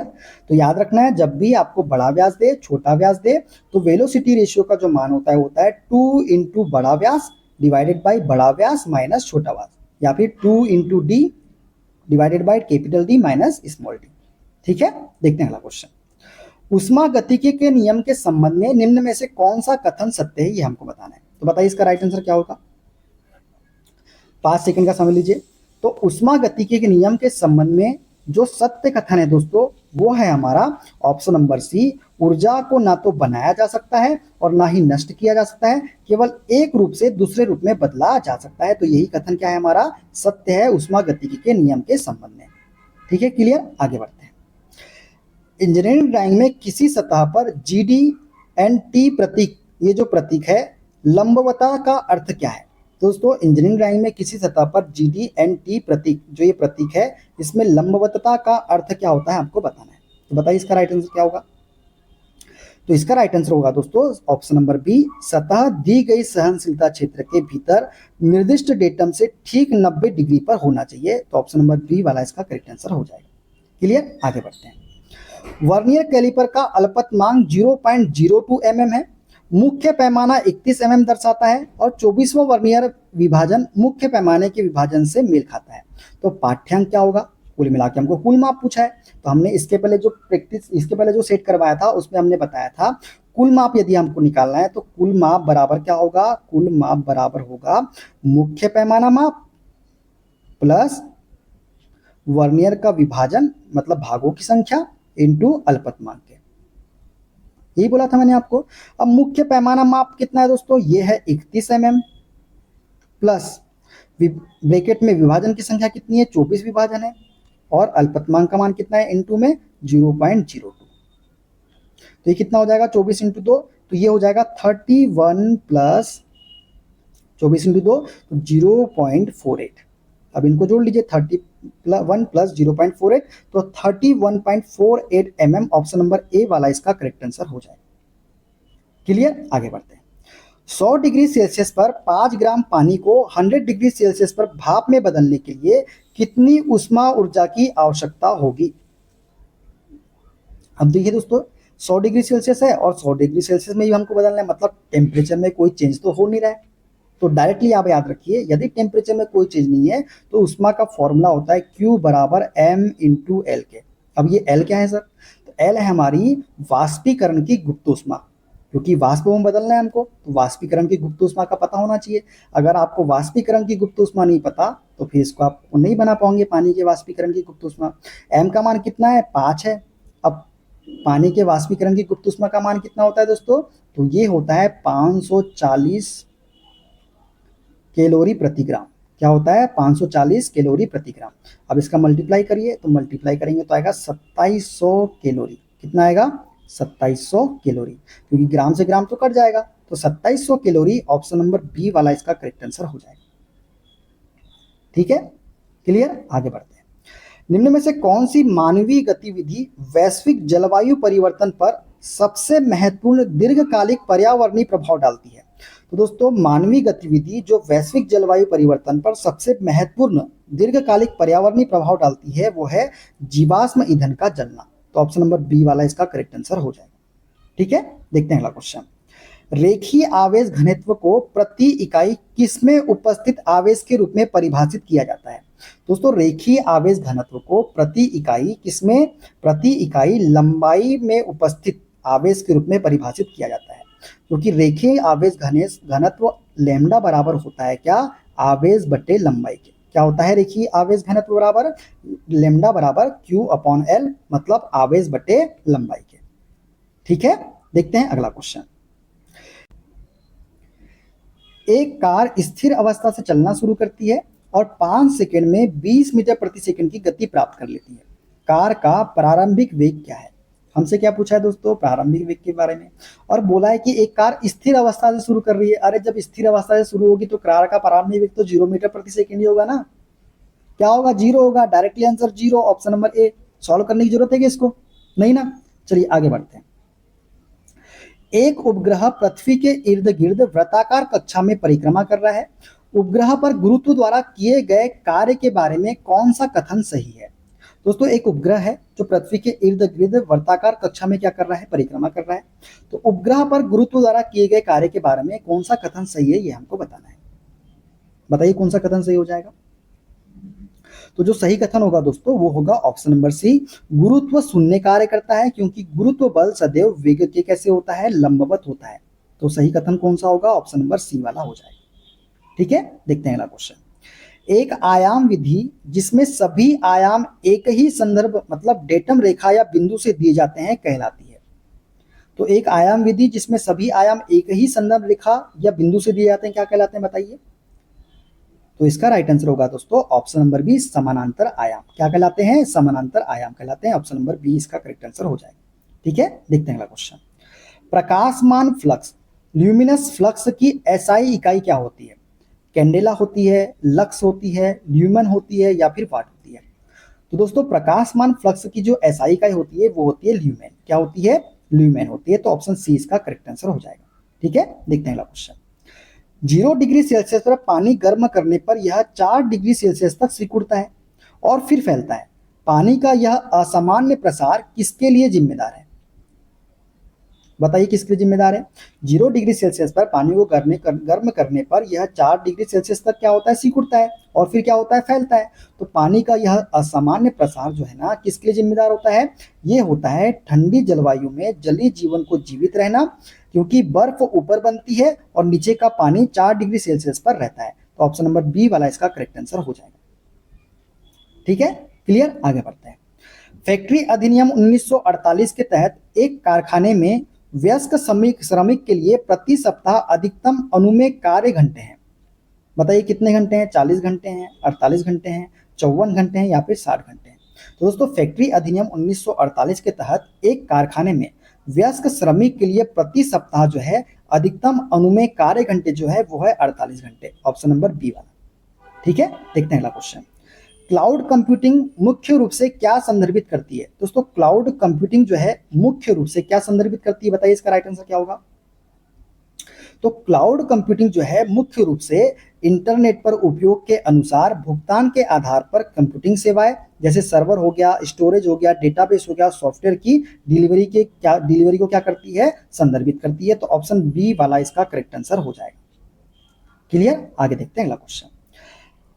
तो याद रखना है, जब भी आपको बड़ा व्यास दे छोटा व्यास दे तो वेलोसिटी रेशियो का जो मान होता है 2 इंटू बड़ा व्यास डिवाइडेड बाई बड़ा व्यास माइनस छोटा व्यास, या फिर 2 into D divided by capital D minus small D. ठीक है, देखते हैं अगला क्वेश्चन। उष्मागतिकी के नियम के संबंध में निम्न में से कौन सा कथन सत्य है, ये हमको बताना है। तो बताइए इसका राइट आंसर क्या होगा। 5 सेकंड का समय लीजिए। तो उष्मागतिकी के नियम के संबंध में जो सत्य कथन है दोस्तों, वो है हमारा ऑप्शन नंबर सी, ऊर्जा को ना तो बनाया जा सकता है और ना ही नष्ट किया जा सकता है, केवल एक रूप से दूसरे रूप में बदला जा सकता है। तो यही कथन क्या है हमारा, सत्य है उष्मागतिकी के नियम के संबंध में। ठीक है, क्लियर। आगे बढ़ते हैं। इंजीनियरिंग ड्राइंग में किसी सतह पर जी डी एंड टी प्रतीक, ये जो प्रतीक है लंबवता का अर्थ क्या है। दोस्तों इंजीनियरिंग ड्राइंग में किसी सतह पर जी डी एंड टी प्रतीक, जो ये प्रतीक है, इसमें लंबवतता का अर्थ क्या होता है आपको बताना है। तो बताइए इसका राइट आंसर क्या होगा। तो इसका राइट आंसर होगा दोस्तों ऑप्शन नंबर बी, सतह दी गई सहनशीलता क्षेत्र के भीतर निर्दिष्ट डेटम से ठीक 90 डिग्री पर होना चाहिए। तो ऑप्शन नंबर बी वाला इसका करेक्ट आंसर हो जाएगा। क्लियर, आगे बढ़ते हैं। वर्नियर कैलिपर का अल्पतमांक 0.02 mm है, मुख्य पैमाना 31 mm दर्शाता है और 24वां वर्नियर विभाजन मुख्य पैमाने के विभाजन से मेल खाता है। तो पाठ्यांक क्या होगा, कुल मिला के हमको कुल माप पूछा है। तो हमने इसके पहले जो सेट करवाया था उसमें हमने बताया था कुल माप यदि हमको निकालना है तो कुल माप बराबर क्या होगा, कुल माप बराबर होगा मुख्य पैमाना माप प्लस वर्नियर का विभाजन मतलब भागों की संख्या इंटू अल्पतमांक के। यही बोला था मैंने आपको। अब मुख्य पैमाना माप कितना है दोस्तों, ये है 31 mm प्लस ब्रैकेट में विभाजन की संख्या कितनी है, 24 विभाजन है, और अल्पतमांक का मान कितना है इनटू में 0.02। तो ये कितना हो जाएगा 24 इंटू 2, तो ये हो जाएगा 31 प्लस 24 इंटू 2 तो 0.48। अब इनको जोड़ लीजिए 31 प्लस 0.48 तो 31.48 mm। ऑप्शन नंबर ए वाला इसका करेक्ट आंसर हो जाएगा। क्लियर, आगे बढ़ते हैं। 100 डिग्री सेल्सियस पर 5 ग्राम पानी को 100 डिग्री सेल्सियस पर भाप में बदलने के लिए कितनी ऊष्मा ऊर्जा की आवश्यकता होगी। अब देखिए दोस्तों 100 डिग्री सेल्सियस है और 100 डिग्री सेल्सियस में ही हमको बदलना है, मतलब टेम्परेचर में कोई चेंज तो हो नहीं रहा है। तो डायरेक्टली आप याद रखिए, यदि टेम्परेचर में कोई चेंज नहीं है तो ऊष्मा का फॉर्मूला होता है Q बराबर m इंटू एल के। अब ये L क्या है सर, तो L है हमारी वाष्पीकरण की गुप्त ऊष्मा, क्योंकि वाष्प में बदलना है हमको तो वाष्पीकरण की गुप्त ऊष्मा का पता होना चाहिए। अगर आपको वाष्पीकरण की गुप्त ऊष्मा नहीं पता तो फिर इसको आप नहीं बना पाओगे पानी के वाष्पीकरण की गुप्त ऊष्मा। m का मान कितना है 5 है। अब पानी के वाष्पीकरण की गुप्त ऊष्मा का मान कितना होता है दोस्तों, तो ये होता है 540 कैलोरी प्रति ग्राम। क्या होता है 540 कैलोरी प्रति ग्राम। अब इसका मल्टीप्लाई करिए, तो मल्टीप्लाई करेंगे तो आएगा 2700 कैलोरी। कितना आएगा 2700 कैलोरी, क्योंकि ग्राम से ग्राम तो कट जाएगा। तो 2700 कैलोरी ऑप्शन नंबर बी वाला इसका करेक्ट आंसर हो जाएगा। ठीक है, क्लियर, आगे बढ़ते हैं। निम्न में से कौन सी मानवीय गतिविधि वैश्विक जलवायु परिवर्तन पर सबसे महत्वपूर्ण दीर्घकालिक पर्यावरणीय प्रभाव डालती है। तो दोस्तों मानवीय गतिविधि जो वैश्विक जलवायु परिवर्तन पर सबसे महत्वपूर्ण दीर्घकालिक पर्यावरणीय प्रभाव डालती है वो है जीवाश्म ईंधन का जलना। तो ऑप्शन नंबर बी वाला इसका करेक्ट आंसर हो जाएगा। ठीक है, देखते हैं अगला क्वेश्चन। रेखीय आवेश घनत्व को प्रति इकाई किसमें उपस्थित आवेश के रूप में परिभाषित किया जाता है। दोस्तों रेखीय आवेश घनत्व को प्रति इकाई किसमें, प्रति इकाई लंबाई में उपस्थित आवेश के रूप में परिभाषित किया जाता है, क्योंकि रेखीय आवेश घनत्व लैम्डा बराबर होता है क्या, आवेश बटे लंबाई के। क्या होता है रेखीय आवेश घनत्व बराबर लैम्डा बराबर Q/L, मतलब आवेश बटे लंबाई के। ठीक है, देखते हैं अगला क्वेश्चन। एक कार स्थिर अवस्था से चलना शुरू करती है और 5 सेकंड में 20 मीटर प्रति सेकंड की गति प्राप्त कर लेती है। कार का प्रारंभिक वेग क्या है। हमसे क्या पूछा है दोस्तों, प्रारंभिक वेग के बारे में, और बोला है कि एक कार स्थिर अवस्था से शुरू कर रही है। अरे जब स्थिर अवस्था से शुरू होगी तो कार का प्रारंभिक वेग तो 0 मीटर प्रति सेकंड ही होगा ना। क्या होगा, 0 होगा। Directly answer 0, option number A. Solve करने की जरूरत है कि इसको नहीं ना। चलिए आगे बढ़ते हैं। एक उपग्रह पृथ्वी के इर्द गिर्द वृत्ताकार कक्षा में परिक्रमा कर रहा है। उपग्रह पर गुरुत्व द्वारा किए गए कार्य के बारे में कौन सा कथन सही है। दोस्तों एक उपग्रह है जो पृथ्वी के इर्द गिर्द वर्ताकार कक्षा में क्या कर रहा है, परिक्रमा कर रहा है। तो उपग्रह पर गुरुत्व द्वारा किए गए कार्य के बारे में कौन सा कथन सही है, ये हमको बताना है। बताइए कौन सा कथन सही हो जाएगा। तो जो सही कथन होगा दोस्तों वो होगा ऑप्शन नंबर सी, गुरुत्व शून्य कार्य करता है, क्योंकि गुरुत्व बल सदैव वेग के कैसे होता है, लंबवत होता है। तो सही कथन कौन सा होगा, ऑप्शन नंबर सी वाला हो जाएगा। ठीक है, देखते हैं अगला क्वेश्चन। एक आयाम विधि जिसमें सभी आयाम एक ही संदर्भ मतलब डेटम रेखा या बिंदु से दिए जाते हैं कहलाती है। तो एक आयाम विधि जिसमें सभी आयाम एक ही संदर्भ रेखा या बिंदु से दिए जाते हैं क्या कहलाते हैं, बताइए। तो इसका राइट आंसर होगा दोस्तों ऑप्शन नंबर बी, समानांतर आयाम। क्या कहलाते हैं, समानांतर आयाम कहलाते हैं। ऑप्शन नंबर बी इसका करेक्ट आंसर हो जाएगा। ठीक है, देखते हैं अगला क्वेश्चन। प्रकाशमान फ्लक्स, ल्यूमिनस फ्लक्स की एसआई इकाई क्या होती है? कैंडेला होती है, लक्स होती है, ल्यूमन होती है या फिर वाट होती है? तो दोस्तों प्रकाशमान फ्लक्स की जो एसआई इकाई होती है वो होती है ल्यूमेन। क्या होती है, ल्यूमेन होती है। तो ऑप्शन सी इसका करेक्ट आंसर हो जाएगा। ठीक है, देखते हैं अगला क्वेश्चन। 0 डिग्री सेल्सियस पर पानी गर्म करने पर यह 4 डिग्री सेल्सियस तक सिकुड़ता है और फिर फैलता है। पानी का यह असामान्य प्रसार किसके लिए जिम्मेदार है? बताइए किसके लिए जिम्मेदार है? 0 डिग्री सेल्सियस पर पानी को गर्म करने पर यह 4 डिग्री सेल्सियस तक क्या होता है, सिकुड़ता है और फिर क्या होता है, फैलता है। तो पानी का यह असामान्य प्रसार जो है ना किसके लिए जिम्मेदार होता है? ये होता है ठंडी जलवायु में जलीय जीवन को जीवित रहना, क्योंकि बर्फ ऊपर बनती है और नीचे का पानी 4 डिग्री सेल्सियस पर रहता है। तो ऑप्शन नंबर बी वाला इसका करेक्ट आंसर हो जाएगा। ठीक है, क्लियर, आगे बढ़ते हैं। फैक्ट्री अधिनियम 1948 के तहत एक कारखाने में वयस्क श्रमिक के लिए प्रति सप्ताह अधिकतम अनुमेय कार्य घंटे हैं। बताइए कितने घंटे हैं, 40 घंटे हैं, 48 घंटे हैं, 54 घंटे हैं या फिर 60 घंटे हैं? तो दोस्तों फैक्ट्री अधिनियम 1948 के तहत एक कारखाने में वयस्क श्रमिक के लिए प्रति सप्ताह जो है अधिकतम अनुमेय कार्य घंटे जो है वो है 48 घंटे। ऑप्शन नंबर बी वाला। ठीक है, देखते हैं अगला क्वेश्चन। क्लाउड कंप्यूटिंग मुख्य रूप से क्या संदर्भित करती है? दोस्तों क्लाउड कंप्यूटिंग जो है मुख्य रूप से क्या संदर्भित करती है, बताइए इसका राइट आंसर क्या होगा। तो क्लाउड कंप्यूटिंग जो है मुख्य रूप से इंटरनेट पर उपयोग के अनुसार भुगतान के आधार पर कंप्यूटिंग सेवाएं जैसे सर्वर हो गया, स्टोरेज हो गया, डेटाबेस हो गया, सॉफ्टवेयर की डिलीवरी को क्या करती है, संदर्भित करती है। तो ऑप्शन बी वाला इसका करेक्ट आंसर हो जाएगा। क्लियर, आगे देखते हैं अगला क्वेश्चन।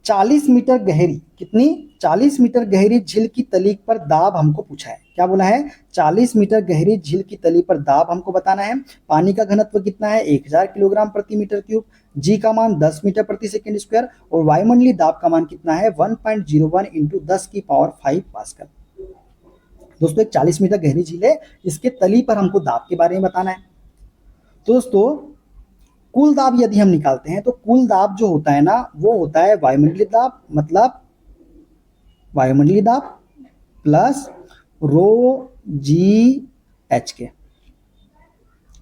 40 मीटर गहरी, कितनी, 40 मीटर गहरी झील की तली पर दाब हमको पूछा है। क्या बोला है, 40 मीटर गहरी झील की तली पर दाब हमको बताना है। पानी का घनत्व कितना है, 1000 किलोग्राम प्रति मीटर क्यूब, जी का मान 10 मीटर प्रति सेकंड स्क्वायर और वायुमंडलीय दाब का मान कितना है 1.01 इंटू 10 की पावर 5 पास्कल। दोस्तों एक 40 मीटर गहरी झील है, इसके तली पर हमको दाब के बारे में बताना है। तो दोस्तों कुल दाब यदि हम निकालते हैं तो कुल दाब जो होता है ना वो होता है वायुमंडलीय दाब, मतलब वायुमंडलीय दाब प्लस रो जी एच के।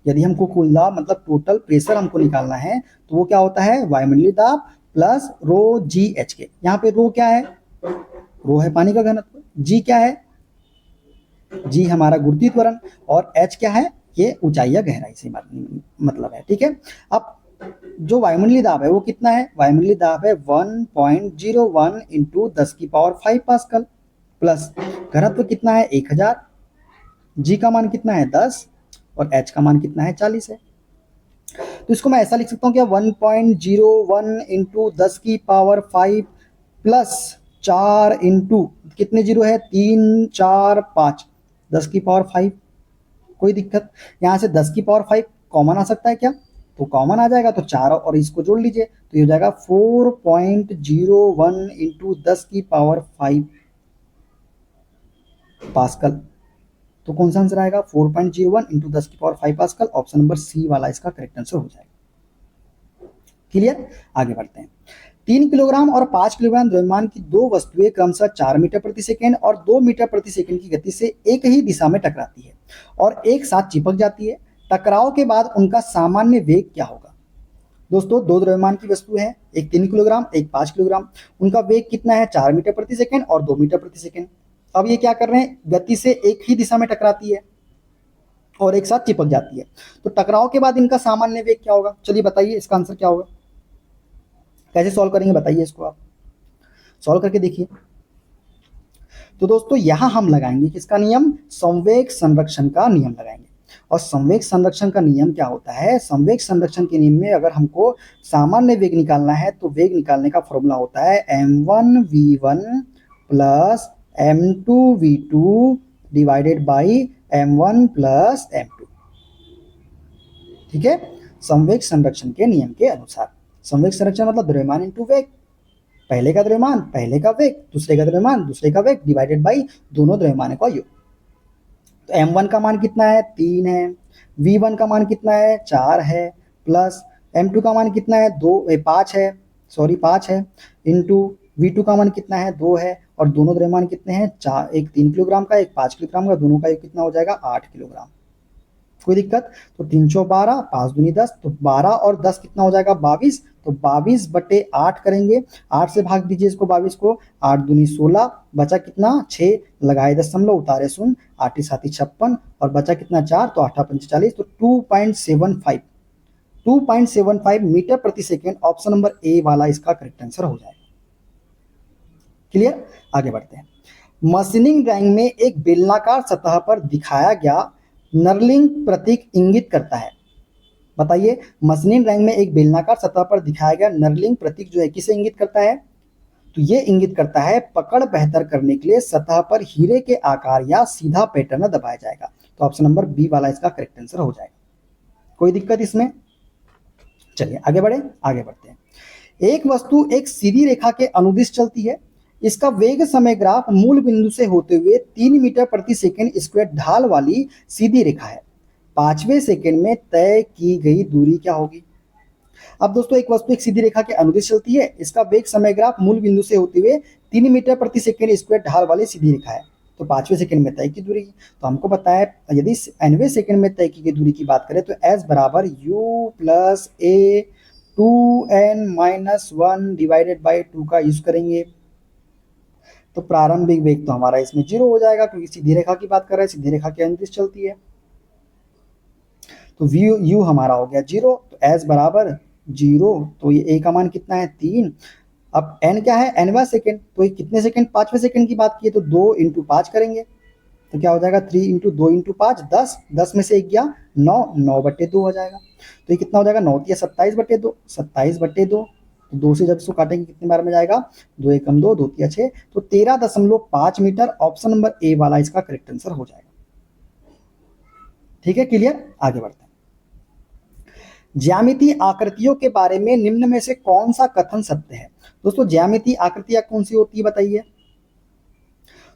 यदि हमको कुल दाब मतलब टोटल प्रेशर हमको निकालना है तो वो क्या होता है, वायुमंडलीय दाब प्लस रो जी एच के। यहाँ पे रो क्या है, रो है पानी का घनत्व, जी क्या है, जी हमारा गुरुत्वीय त्वरण और एच क्या है, ये ऊंचाई या गहराई से मतलब है। ठीक है, अब जो वायुमंडलीय दाब है वो कितना है, वायुमंडलीय दाब है 1.01 इंटू 10 की पावर 5 पास्कल प्लस घनत्व कितना है 1000, जी का मान कितना है 10 और एच का मान कितना है 40 है। तो इसको मैं ऐसा लिख सकता हूँ कि 1.01 इंटू 10 की पावर 5 प्लस 4 इंटू कितने जीरो है 3 4 5 10 की पावर 5। कोई दिक्कत, यहाँ से 10 की पावर 5 कॉमन आ सकता है क्या, तो कॉमन आ जाएगा तो 4 और इसको जोड़ लीजिए तो ये हो जाएगा 4.01 इंटू 10 की पावर 5 पास्कल। तो कौन सा आंसर आएगा 4.01 इंटू 10 की power 5 pascal. Option number C वाला इसका करेक्ट आंसर हो जाएगा। क्लियर, आगे बढ़ते हैं। 3 किलोग्राम और 5 किलोग्राम द्रव्यमान की दो वस्तुएं क्रमशः 4 मीटर प्रति सेकंड और 2 मीटर प्रति सेकंड की गति से एक ही दिशा में टकराती है और एक साथ चिपक जाती है। टकराव के बाद उनका सामान्य वेग क्या होगा? दोस्तों दो द्रव्यमान की वस्तु है, एक 3 किलोग्राम एक 5 किलोग्राम, उनका वेग कितना है 4 मीटर प्रति सेकंड और 2 मीटर प्रति सेकंड। अब ये क्या कर रहे हैं, गति से एक ही दिशा में टकराती है और एक साथ चिपक जाती है। तो टकराव के बाद इनका सामान्य वेग क्या होगा, चलिए बताइए इसका आंसर क्या होगा, कैसे सॉल्व करेंगे बताइए इसको, आप सॉल्व करके देखिए। तो दोस्तों यहाँ हम लगाएंगे किसका नियम, संवेग संरक्षण का नियम लगाएंगे। और संवेग संरक्षण का नियम क्या होता है, संवेग संरक्षण के नियम में अगर हमको सामान्य वेग निकालना है तो वेग निकालने का फॉर्मूला होता है m1v1 plus m2v2 divided by m1 plus m2। ठीक है, संवेग संरक्षण के नियम के अनुसार। संवेग संरक्षण मतलब द्रव्यमान इंटू वेग, पहले का द्रव्यमान पहले का वेग, दूसरे का द्रव्यमान दूसरे का वेग डिवाइडेड बाई दोनों द्रव्यमानों का योग। तो m1 का मान कितना है 3 है, v1 का मान कितना है 4 है, प्लस m2 का मान कितना है 5 है, सॉरी 5 है, इंटू v2 का मान कितना है 2 है, और दोनों द्रव्यमान कितने हैं, चार, एक 3 किलोग्राम का एक 5 किलोग्राम का, दोनों का योग कितना हो जाएगा 8 किलोग्राम। कोई दिक्कत, तो 312 5 दूनी 10, तो 12 और 10 कितना हो जाएगा 22, तो 22/8 करेंगे, 8 से भाग दीजिए इसको 22 को, 8 दूनी 16, बचा कितना 6, लगाए दशमलव उतारे शून्य, 8 7 56, और बचा कितना 4, तो 8 5 40, तो 2.75 मीटर प्रति सेकेंड ऑप्शन नंबर ए वाला इसका करेक्ट आंसर हो जाएगा। क्लियर, आगे बढ़ते हैं। मशीनिंग ड्राइंग में एक बेलनाकार सतह पर दिखाया गया नर्लिंग प्रतीक इंगित करता है। बताइए, मशीनिंग ड्राइंग में एक बेलनाकार सतह पर दिखाया गया नर्लिंग प्रतीक जो है किसे इंगित करता है, तो ये इंगित करता है पकड़ बेहतर करने के लिए सतह पर हीरे के आकार या सीधा पैटर्न दबाया जाएगा। तो ऑप्शन नंबर बी वाला इसका करेक्ट आंसर हो जाएगा। कोई दिक्कत इसमें, चलिए आगे बढ़ते हैं। एक वस्तु एक सीधी रेखा के अनुदिश चलती है, इसका वेग समय ग्राफ मूल बिंदु से होते हुए 3 मीटर प्रति सेकंड स्क्वायर ढाल वाली सीधी रेखा है, 5वें सेकंड में तय की गई दूरी क्या होगी। अब दोस्तों एक वस्तु एक सीधी रेखा के अनुदिश चलती है, इसका वेग समय ग्राफ मूल बिंदु से होते हुए 3 मीटर प्रति सेकंड स्क्वायर ढाल वाली सीधी रेखा है, तो 5वें सेकंड में तय की दूरी। तो हमको पता है यदि nवें सेकंड में तय की गई दूरी की बात करें तो s बराबर u plus a 2n-1 divided by 2 का यूज करेंगे, तो प्रारंभिक वेग तो हमारा इसमें 0 हो जाएगा क्योंकि सीधी रेखा की बात कर रहे हैं, सीधी रेखा के अनुदिश चलती है, तो u हमारा हो गया 0, तो s बराबर 0, तो ये a का मान कितना है 3। अब n क्या है, nवां सेकंड, तो ये कितने सेकंड, 5वें सेकंड की बात की है, तो 2 × 5 करेंगे, तो क्या हो जाएगा 3 × 2 × 5 10, 10 में से 1 गया 9, 9/2 हो जाएगा, तो ये कितना हो जाएगा 9 × 27/2, 27/2, तो 2 से जब इसको काटेंगे कितने बार में जाएगा, 2 एकम 2, 2 × 6, तो 13.5 मीटर ऑप्शन नंबर ए वाला इसका करेक्ट आंसर हो जाएगा। ठीक है, क्लियर, आगे बढ़ते हैं। ज्यामितीय आकृतियों के बारे में निम्न में से कौन सा कथन सत्य है। दोस्तों ज्यामितीय आकृतियां कौन सी होती है बताइए,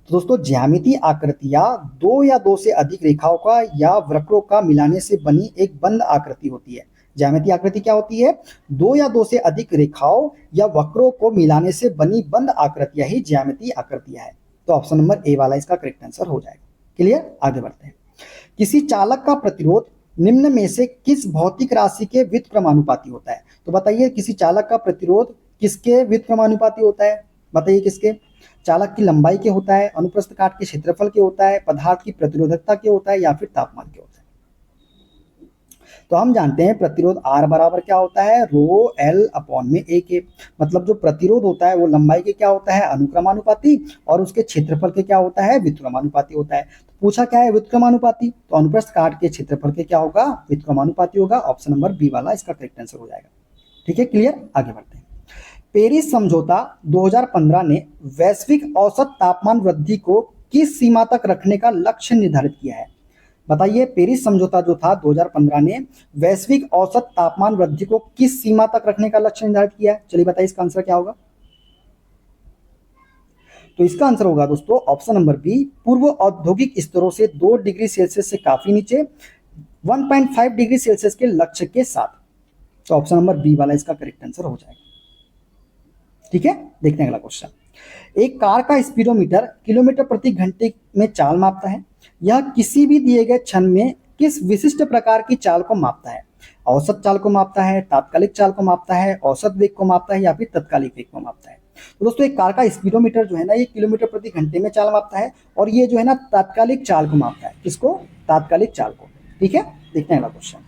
तो दोस्तों ज्यामितीय आकृतियां 2 या 2 से अधिक रेखाओं का या वक्रों का मिलाने से बनी एक बंद आकृति होती है। ज्यामितीय आकृति क्या होती है, 2 या 2 से अधिक रेखाओं या वक्रों को मिलाने से बनी बंद आकृतियां ही ज्यामितीय आकृतियां है, तो ऑप्शन नंबर ए वाला इसका करेक्ट आंसर हो जाएगा। क्लियर, आगे बढ़ते हैं। किसी चालक का प्रतिरोध निम्न में से किस भौतिक राशि के व्युत्क्रमानुपाती होता है, तो बताइए किसी चालक का प्रतिरोध किसके व्युत्क्रमानुपाती होता है, बताइए किसके, चालक की लंबाई के होता है, अनुप्रस्थ काट के क्षेत्रफल के होता है, पदार्थ की प्रतिरोधकता के होता है, या फिर तापमान के होता है। तो हम जानते हैं प्रतिरोध R बराबर क्या होता है, रो L अपॉन में A के, मतलब जो प्रतिरोध होता है वो लंबाई के क्या होता है अनुक्रमानुपाती, और उसके क्षेत्रफल के क्या होता है व्युत्क्रमानुपाती होता है। तो पूछा क्या है व्युत्क्रमानुपाती, तो अनुप्रस्थ काट के क्षेत्रफल के क्या होगा व्युत्क्रमानुपाती होगा, ऑप्शन नंबर बी वाला इसका करेक्ट आंसर हो जाएगा। ठीक है, क्लियर, आगे बढ़ते हैं। पेरिस समझौता 2015 ने वैश्विक औसत तापमान वृद्धि को किस सीमा तक रखने का लक्ष्य निर्धारित किया है। बताइए पेरिस समझौता जो था 2015 ने वैश्विक औसत तापमान वृद्धि को किस सीमा तक रखने का लक्ष्य निर्धारित किया है, चलिए बताइए इसका आंसर क्या होगा। तो इसका आंसर होगा दोस्तों ऑप्शन नंबर बी, पूर्व औद्योगिक स्तरों से 2 डिग्री सेल्सियस से काफी नीचे 1.5 डिग्री सेल्सियस के लक्ष्य के साथ, तो ऑप्शन नंबर बी वाला इसका करेक्ट आंसर हो जाएगा। ठीक है, देखते हैं अगला क्वेश्चन। एक कार का स्पीडोमीटर किलोमीटर प्रति घंटे में चाल मापता है, यह किसी भी दिए गए क्षण में किस विशिष्ट प्रकार की चाल को मापता है, औसत चाल को मापता है, तात्कालिक चाल को मापता है, औसत वेग को मापता है, या फिर तत्कालिक वेग को मापता है। तो दोस्तों एक कार का स्पीडोमीटर जो है ना ये किलोमीटर प्रति घंटे में चाल मापता है, और ये जो है ना तात्कालिक चाल को मापता है, किसको, तात्कालिक चाल को। ठीक है, देखते हैं अगला क्वेश्चन।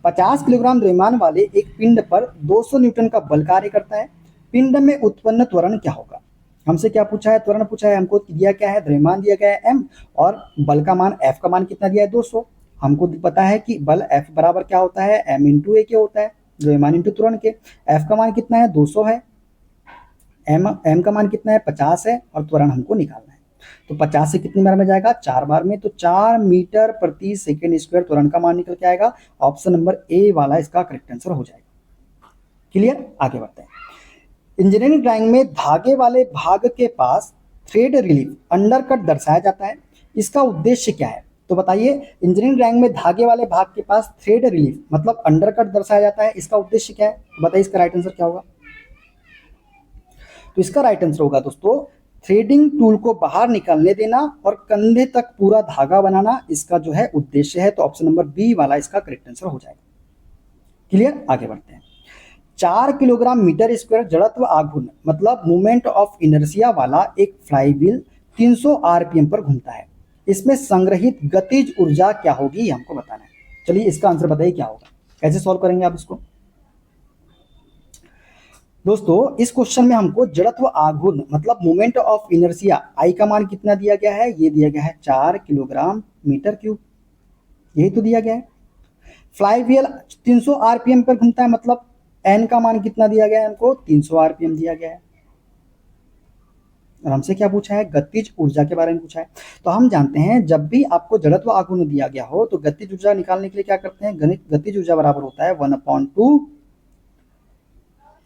50 किलोग्राम द्रव्यमान वाले एक पिंड पर 200 न्यूटन का बल कार्य करता है, पिंड में उत्पन्न त्वरण क्या होगा। हमसे क्या पूछा है, त्वरण पूछा है, हमको दिया क्या है, द्रव्यमान दिया गया है m, और बल का मान F का मान कितना दिया है 200। हमको पता है कि बल F बराबर क्या होता है, m इंटू ए के होता है, द्रव्यमान इंटू त्वरण के। F का मान कितना है 200 है, m का मान कितना है 50 है, और त्वरण हमको निकालना है। तो 50 से कितनी बार में जाएगा, 4 बार में, तो 4 मीटर प्रति सेकेंड स्क्वायर त्वरण का मान निकल के आएगा। ऑप्शन नंबर ए वाला इसका करेक्ट आंसर हो जाएगा। क्लियर, आगे बढ़ते हैं। इंजीनियरिंग ड्राइंग में धागे वाले भाग के पास थ्रेड रिलीफ अंडरकट दर्शाया जाता है, इसका उद्देश्य क्या है। तो बताइए, इंजीनियरिंग ड्राइंग में धागे वाले भाग के पास थ्रेड रिलीफ मतलब अंडरकट दर्शाया जाता है, इसका उद्देश्य क्या है, तो बताइए इसका राइट आंसर क्या होगा। तो इसका राइट आंसर होगा दोस्तों, थ्रेडिंग टूल को बाहर निकालने देना और कंधे तक पूरा धागा बनाना, इसका जो है उद्देश्य है। तो ऑप्शन नंबर बी वाला इसका करेक्ट आंसर हो जाएगा। क्लियर, आगे बढ़ते हैं। 4 किलोग्राम मीटर स्क्वायर जड़त्व आघूर्ण मतलब मोमेंट ऑफ इनर्शिया वाला एक फ्लाईव्हील 300 आरपीएम पर घूमता है, इसमें संग्रहित गतिज ऊर्जा क्या होगी, ये हमको बताना है। चलिए इसका आंसर बताइए क्या होगा, कैसे सॉल्व करेंगे आप इसको। दोस्तों इस क्वेश्चन में हमको जड़त्व आघूर्ण मतलब मोमेंट ऑफ इनर्शिया आई का मान कितना दिया गया है, ये दिया गया है 4 किलोग्राम मीटर क्यूब, यही तो दिया गया है। फ्लाईव्हील 300 आरपीएम पर घूमता है, मतलब एन का मान कितना दिया गया है हमको, 300 आरपीएम दिया गया है। और हमसे क्या पूछा है, गतिज ऊर्जा के बारे में पूछा है। तो हम जानते हैं जब भी आपको जड़त्व आघूर्ण दिया गया हो तो गतिज ऊर्जा निकालने के लिए क्या करते हैं, गतिज ऊर्जा बराबर होता है 1/2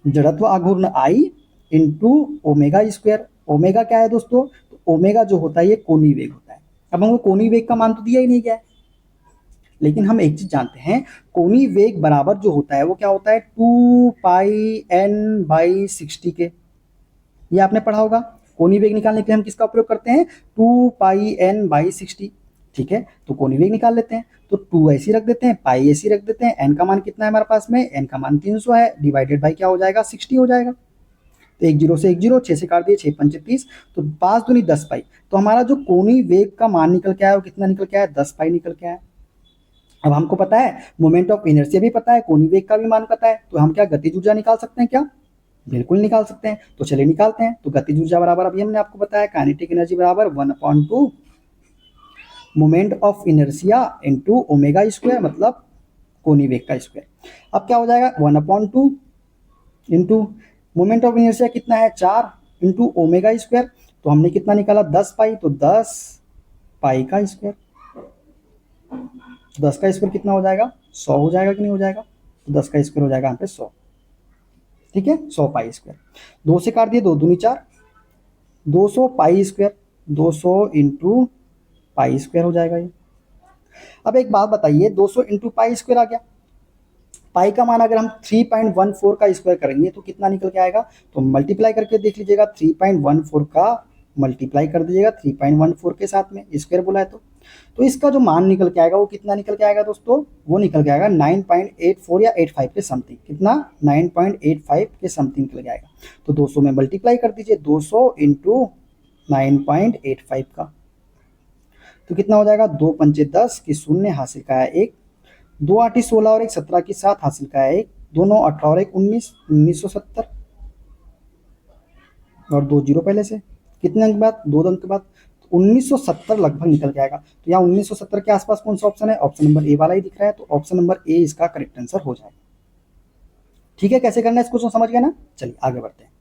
जड़त्व आघूर्ण आई इंटू ओमेगा स्क्वायर। ओमेगा क्या है दोस्तों, तो ओमेगा जो होता है ये कोणीय वेग होता है। अब हमको कोणीय वेग का मान तो दिया ही नहीं गया है, लेकिन हम एक चीज जानते हैं, कोणीय वेग बराबर जो होता है वो क्या होता है, 2πn/60 के। ये आपने पढ़ा होगा। कोणीय वेग निकालने के लिए हम किसका उपयोग करते हैं, 2πn/60। ठीक है, तो कोणीय वेग निकाल लेते हैं, तो 2 ऐसी रख देते हैं, पाई ऐसी रख देते हैं, एन का मान कितना है हमारे पास में, एन का मान 300 है, डिवाइडेड बाई क्या हो जाएगा, 60 हो जाएगा। तो एक जीरो से एक जीरो, 6 से काट दिए, 6 पंचे 30, तो 5 दूनी 10 पाई। तो हमारा जो कोणीय वेग का मान निकल के आया वो कितना निकल के आया, 10 पाई निकल के आया। अब हमको पता है मोमेंट ऑफ इनर्शिया भी पता है, कोणीय वेग का भी मान पता है, तो हम क्या गतिज ऊर्जा निकाल सकते हैं क्या, बिल्कुल निकाल सकते हैं। तो चलिए निकालते हैं। तो गतिज ऊर्जा बराबर अभी हमने आपको बताया काइनेटिक एनर्जी बराबर 1/2 moment of inertia into omega square मतलब कोणीय वेग का स्क्वायर। अब क्या हो जाएगा 1/2 इंटू मोमेंट ऑफ इनर्शिया कितना है 4 इंटू ओमेगा स्क्वायर, तो हमने कितना निकाला 10 पाई, तो 10 पाई का स्क्वायर। 10 का स्क्वायर कितना हो जाएगा, 100 हो जाएगा कि नहीं हो जाएगा, तो 10 का स्क्वायर हो जाएगा यहाँ पे 100। ठीक है, 100 पाई स्क्वायर, 2 से काट दिए, 2 दूनी 4, 200 pi square, 200 into pi square हो जाएगा ये। अब एक बात बताइए, 200 इंटू पाई स्क्वायर आ गया, पाई का मान अगर हम 3.14 का स्क्वायर करेंगे तो कितना निकल के आएगा, तो मल्टीप्लाई करके देख लीजिएगा, 3.14 का मल्टीप्लाई कर दीजिएगा 3.14 के साथ में, स्क्वायर बोला है तो इसका जो मान निकल के आएगा वो कितना निकल के आएगा दोस्तों, वो निकल के आएगा 9.84 या 85 के समथिंग, कितना 9.85 के समथिंग निकल के आएगा। तो 200 में मल्टीप्लाई कर दीजिए, 200 इंटू 9.85 का, तो कितना हो जाएगा, 2 पंचे 10 की शून्य हासिल का है 1, 2 8 16 और 1 17 की 7 हासिल का है 1, दोनों 18 और 1 19, 1970 और 2 जीरो पहले से, कितने अंक बाद, 2 अंक के बाद 1970 लगभग निकल के आएगा। तो यहाँ 1970 के आसपास कौन सा ऑप्शन है, ऑप्शन नंबर ए वाला ही दिख रहा है, तो ऑप्शन नंबर ए इसका करेक्ट आंसर हो जाएगा। ठीक है, कैसे करना है इसको समझ गया ना। चलिए आगे बढ़ते हैं।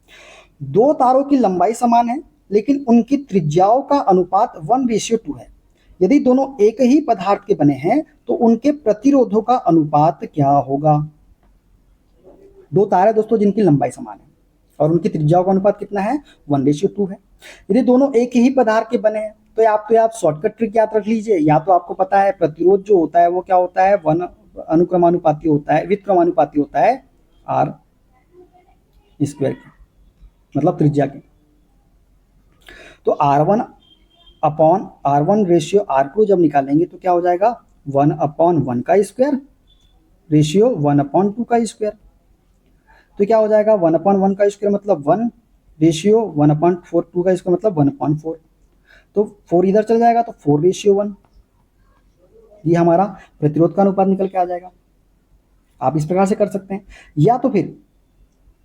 2 तारों की लंबाई समान है लेकिन उनकी त्रिज्याओं का अनुपात 1:2 है। यदि दोनों एक ही पदार्थ के बने हैं तो उनके प्रतिरोधों का अनुपात क्या होगा। 2 तार है दोस्तों जिनकी लंबाई समान है और उनकी त्रिज्याओं का अनुपात कितना है, 1:2 है। यदि दोनों एक ही पदार्थ के बने हैं तो आप शॉर्टकट ट्रिक याद रख लीजिए, या तो आपको पता है प्रतिरोध जो होता है वो क्या होता है, 1 अनुक्रमानुपाती होता है, व्युत्क्रमानुपाती होता है आर स्क्वायर की, मतलब त्रिज्या की। तो R1/R1 जब निकालेंगे तो क्या हो जाएगा, 1/1 का स्क्वायर रेशियो 1/2 का स्क्वायर। तो क्या हो जाएगा 1/1 का स्क्वायर मतलब 1 रेशियो 1/2 का स्क्वायर मतलब 1/4। तो 4 इधर चल जाएगा तो 4:1, ये हमारा प्रतिरोध का अनुपात निकल के आ जाएगा। आप इस प्रकार से कर सकते हैं, या तो फिर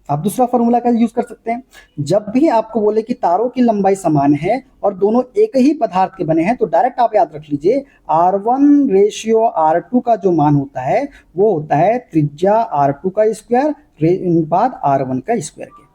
आप दूसरा फॉर्मूला का यूज कर सकते हैं, जब भी आपको बोले कि तारों की लंबाई समान है और दोनों एक ही पदार्थ के बने हैं, तो डायरेक्ट आप याद रख लीजिए R1 रेशियो R2 का जो मान होता है वो होता है त्रिज्या R2 का स्क्वायर अनुपात R1 का स्क्वायर के।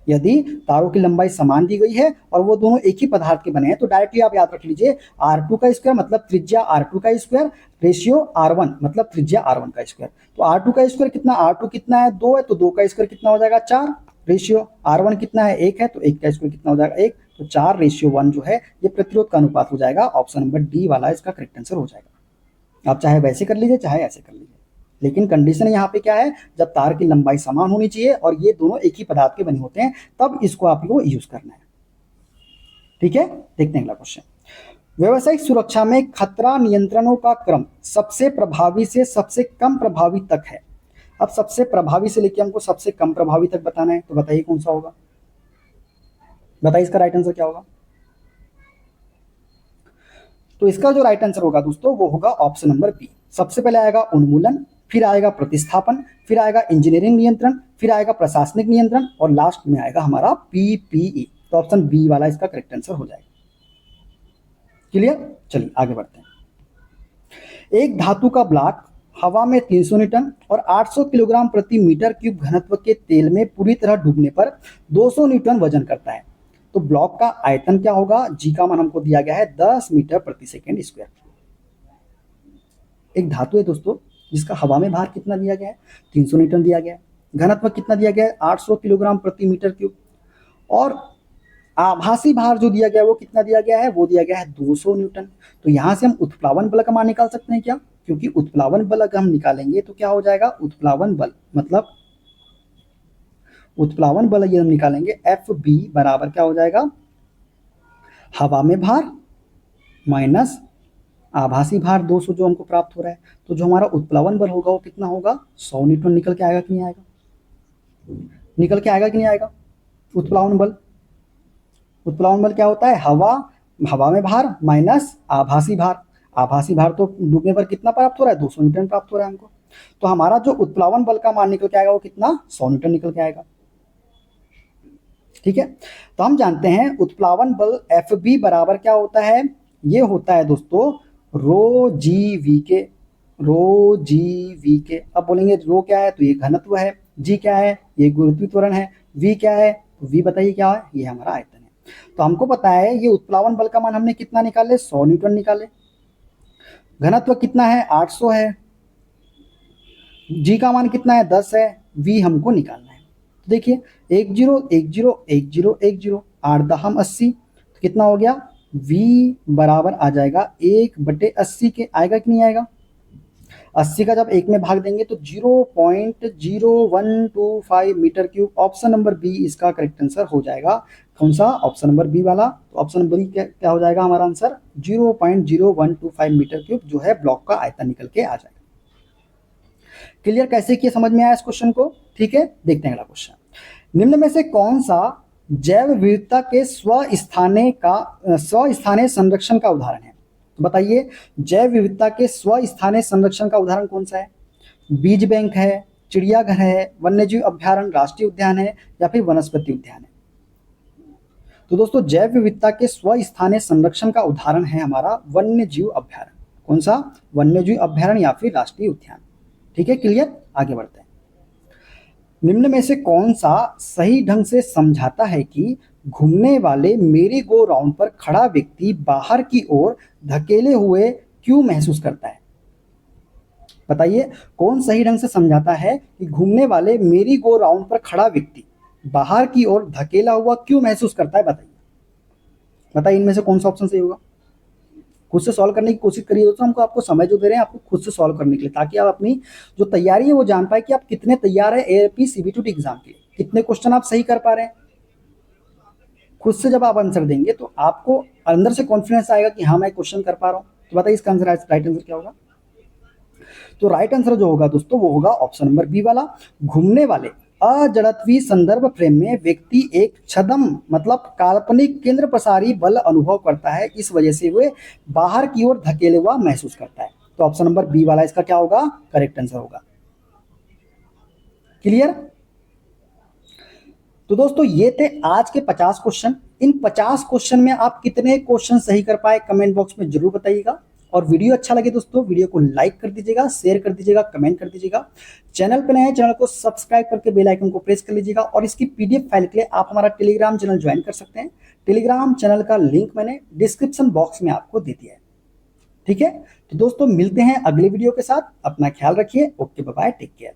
यदि तारों की लंबाई समान दी गई है और वो दोनों एक ही पदार्थ के बने हैं, तो डायरेक्टली आप याद रख लीजिए R2 का स्क्वायर मतलब त्रिज्या R2 का स्क्वायर रेशियो R1 मतलब त्रिज्या R1 का स्क्वायर। तो R2 का स्क्वायर कितना, R2 कितना है 2 है, तो 2 का स्क्वायर कितना हो जाएगा 4, रेशियो R1 कितना है 1 है, तो 1 का स्क्वायर कितना हो जाएगा 1, तो 4:1 जो है ये प्रतिरोध का अनुपात हो जाएगा। ऑप्शन नंबर डी वाला इसका करेक्ट आंसर हो जाएगा। आप चाहे वैसे कर लीजिए चाहे ऐसे कर लीजिए, लेकिन कंडीशन यहाँ पे क्या है, जब तार की लंबाई समान होनी चाहिए और ये दोनों एक ही पदार्थ के बने होते हैं, तब इसको आप लोग यूज करना है। ठीक है, देखते हैं अगला क्वेश्चन। व्यावसायिक सुरक्षा में खतरा नियंत्रणों का क्रम सबसे प्रभावी से सबसे कम प्रभावी तक है। अब सबसे प्रभावी से लेकर हमको सबसे कम प्रभावी तक बताना है, तो बताइए कौन सा होगा, बताइए इसका राइट आंसर क्या होगा। तो इसका जो राइट आंसर होगा दोस्तों वो होगा ऑप्शन नंबर बी। सबसे पहले आएगा उन्मूलन, फिर आएगा प्रतिस्थापन, फिर आएगा इंजीनियरिंग नियंत्रण, फिर आएगा प्रशासनिक नियंत्रण और लास्ट में आएगा हमारा पीपीई। तो ऑप्शन बी वाला इसका करेक्ट आंसर हो जाएगा। क्लियर, चलिए आगे बढ़ते हैं। एक धातु का ब्लॉक हवा में 300 न्यूटन और 800 किलोग्राम प्रति मीटर क्यूब घनत्व के तेल में पूरी तरह डूबने पर 200 न्यूटन वजन करता है। तो ब्लॉक का आयतन क्या होगा, जी का मान हमको दिया गया है 10 मीटर प्रति सेकेंड स्क्वायर। एक धातु है दोस्तों जिसका हवा में भार कितना दिया गया है 300 न्यूटन दिया गया है, घनत्व कितना दिया गया है 800 किलोग्राम प्रति मीटर क्यूब, और आभासी भार जो दिया गया है वो कितना दिया गया है, वो दिया गया है 200 न्यूटन। तो यहां से हम उत्प्लावन बल का मान निकाल सकते हैं क्या, क्योंकि उत्प्लावन बल अगर हम निकालेंगे तो क्या हो जाएगा, उत्प्लावन बल मतलब उत्प्लावन बल ये हम निकालेंगे एफ बी बराबर क्या हो जाएगा, हवा में भार माइनस आभासी भार 200 जो हमको प्राप्त हो रहा है। तो जो हमारा उत्प्लावन बल होगा वो कितना होगा, 100 न्यूटन निकल के आएगा कि नहीं आएगा, निकल के आएगा कि नहीं आएगा। उत्प्लावन बल, उत्प्लावन बल क्या होता है, हवा में भार माइनस आभासी भार। आभासी भार तो डूबने पर कितना प्राप्त हो रहा है, 200 न्यूटन प्राप्त हो रहा है हमको। तो हमारा जो उत्प्लावन बल का मान निकल के आएगा वो कितना, 100 न्यूटन निकल के आएगा। ठीक है, तो हम जानते हैं उत्प्लावन बल एफ बी बराबर क्या होता है, ये होता है दोस्तों रो जी वी के, रो जी वी के। अब बोलेंगे रो क्या है, तो ये घनत्व है, जी क्या है, ये गुरुत्वीय त्वरण है, वी क्या है, तो वी बताइए क्या है, ये हमारा आयतन है। तो हमको पता है ये उत्प्लावन बल का मान हमने कितना निकाले, 100 न्यूटन निकाले, घनत्व कितना है 800 है, जी का मान कितना है 10 है, वी हमको निकालना है। तो देखिए 10 10 10 10 8 दहम 80, तो कितना हो गया, v बराबर आ जाएगा 1/80 के, आएगा कि नहीं आएगा। 80 का जब एक में भाग देंगे तो 0.0125 metre cube. Option number B इसका करेक्ट आंसर हो जाएगा। कौन सा, ऑप्शन नंबर बी वाला। तो ऑप्शन नंबर बी क्या हो जाएगा हमारा आंसर, 0.0125 मीटर क्यूब जो है ब्लॉक का आयतन निकल के आ जाएगा। क्लियर, कैसे किया समझ में आया इस क्वेश्चन को। ठीक है, देखते हैं अगला क्वेश्चन। निम्न में से कौन सा जैव विविधता के स्वस्थानीय संरक्षण का उदाहरण है, तो बताइए जैव विविधता के स्वस्थानीय संरक्षण का उदाहरण कौन सा है। बीज बैंक है, चिड़ियाघर है, वन्यजीव अभ्यारण्य राष्ट्रीय उद्यान है या फिर वनस्पति उद्यान है। तो दोस्तों जैव विविधता के स्वस्थानीय संरक्षण का उदाहरण है हमारा वन्यजीव अभ्यारण्य। कौन सा, वन्यजीव अभ्यारण्य या फिर राष्ट्रीय उद्यान। ठीक है, क्लियर, आगे बढ़ते हैं। निम्न में से कौन सा सही ढंग से समझाता है कि घूमने वाले मेरी गो राउंड पर खड़ा व्यक्ति बाहर की ओर धकेले हुए क्यों महसूस करता है। बताइए कौन सही ढंग से समझाता है कि घूमने वाले मेरी गो राउंड पर खड़ा व्यक्ति बाहर की ओर धकेला हुआ क्यों महसूस करता है। बताइए बताइए इनमें से कौन सा ऑप्शन सही होगा। खुद से सॉल्व करने की कोशिश करिए दोस्तों, हमको आपको समय जो दे रहे हैं आपको खुद से सॉल्व करने के लिए, ताकि आप अपनी जो तैयारी है वो जान पाए कि आप कितने तैयार है एआरपी सीबीटी एग्जाम के लिए, कितने क्वेश्चन आप सही कर पा रहे हैं। खुद से जब आप आंसर देंगे तो आपको अंदर से कॉन्फिडेंस आएगा कि हाँ मैं क्वेश्चन कर पा रहा हूँ। तो बताइए इसका आंसर राइट आंसर क्या होगा। तो राइट आंसर जो होगा दोस्तों वो होगा ऑप्शन नंबर बी वाला। घूमने वाले अजड़त्वीय संदर्भ फ्रेम में व्यक्ति एक छद्म मतलब काल्पनिक केंद्र प्रसारी बल अनुभव करता है, इस वजह से वे बाहर की ओर धकेले हुआ महसूस करता है। तो ऑप्शन नंबर बी वाला इसका क्या होगा, करेक्ट आंसर होगा। क्लियर, तो दोस्तों ये थे आज के 50 क्वेश्चन। इन 50 क्वेश्चन में आप कितने क्वेश्चन सही कर पाए कमेंट बॉक्स में जरूर बताइएगा। और वीडियो अच्छा लगे दोस्तों वीडियो को लाइक कर दीजिएगा, शेयर कर दीजिएगा, कमेंट कर दीजिएगा। चैनल पर नए हैं चैनल को सब्सक्राइब करके बेल आइकन को प्रेस कर लीजिएगा। और इसकी पीडीएफ फाइल के लिए आप हमारा टेलीग्राम चैनल ज्वाइन कर सकते हैं। टेलीग्राम चैनल का लिंक मैंने डिस्क्रिप्शन बॉक्स में आपको दे दिया है। ठीक है, तो दोस्तों मिलते हैं अगले वीडियो के साथ। अपना ख्याल रखिए। Okay, bye bye, take care.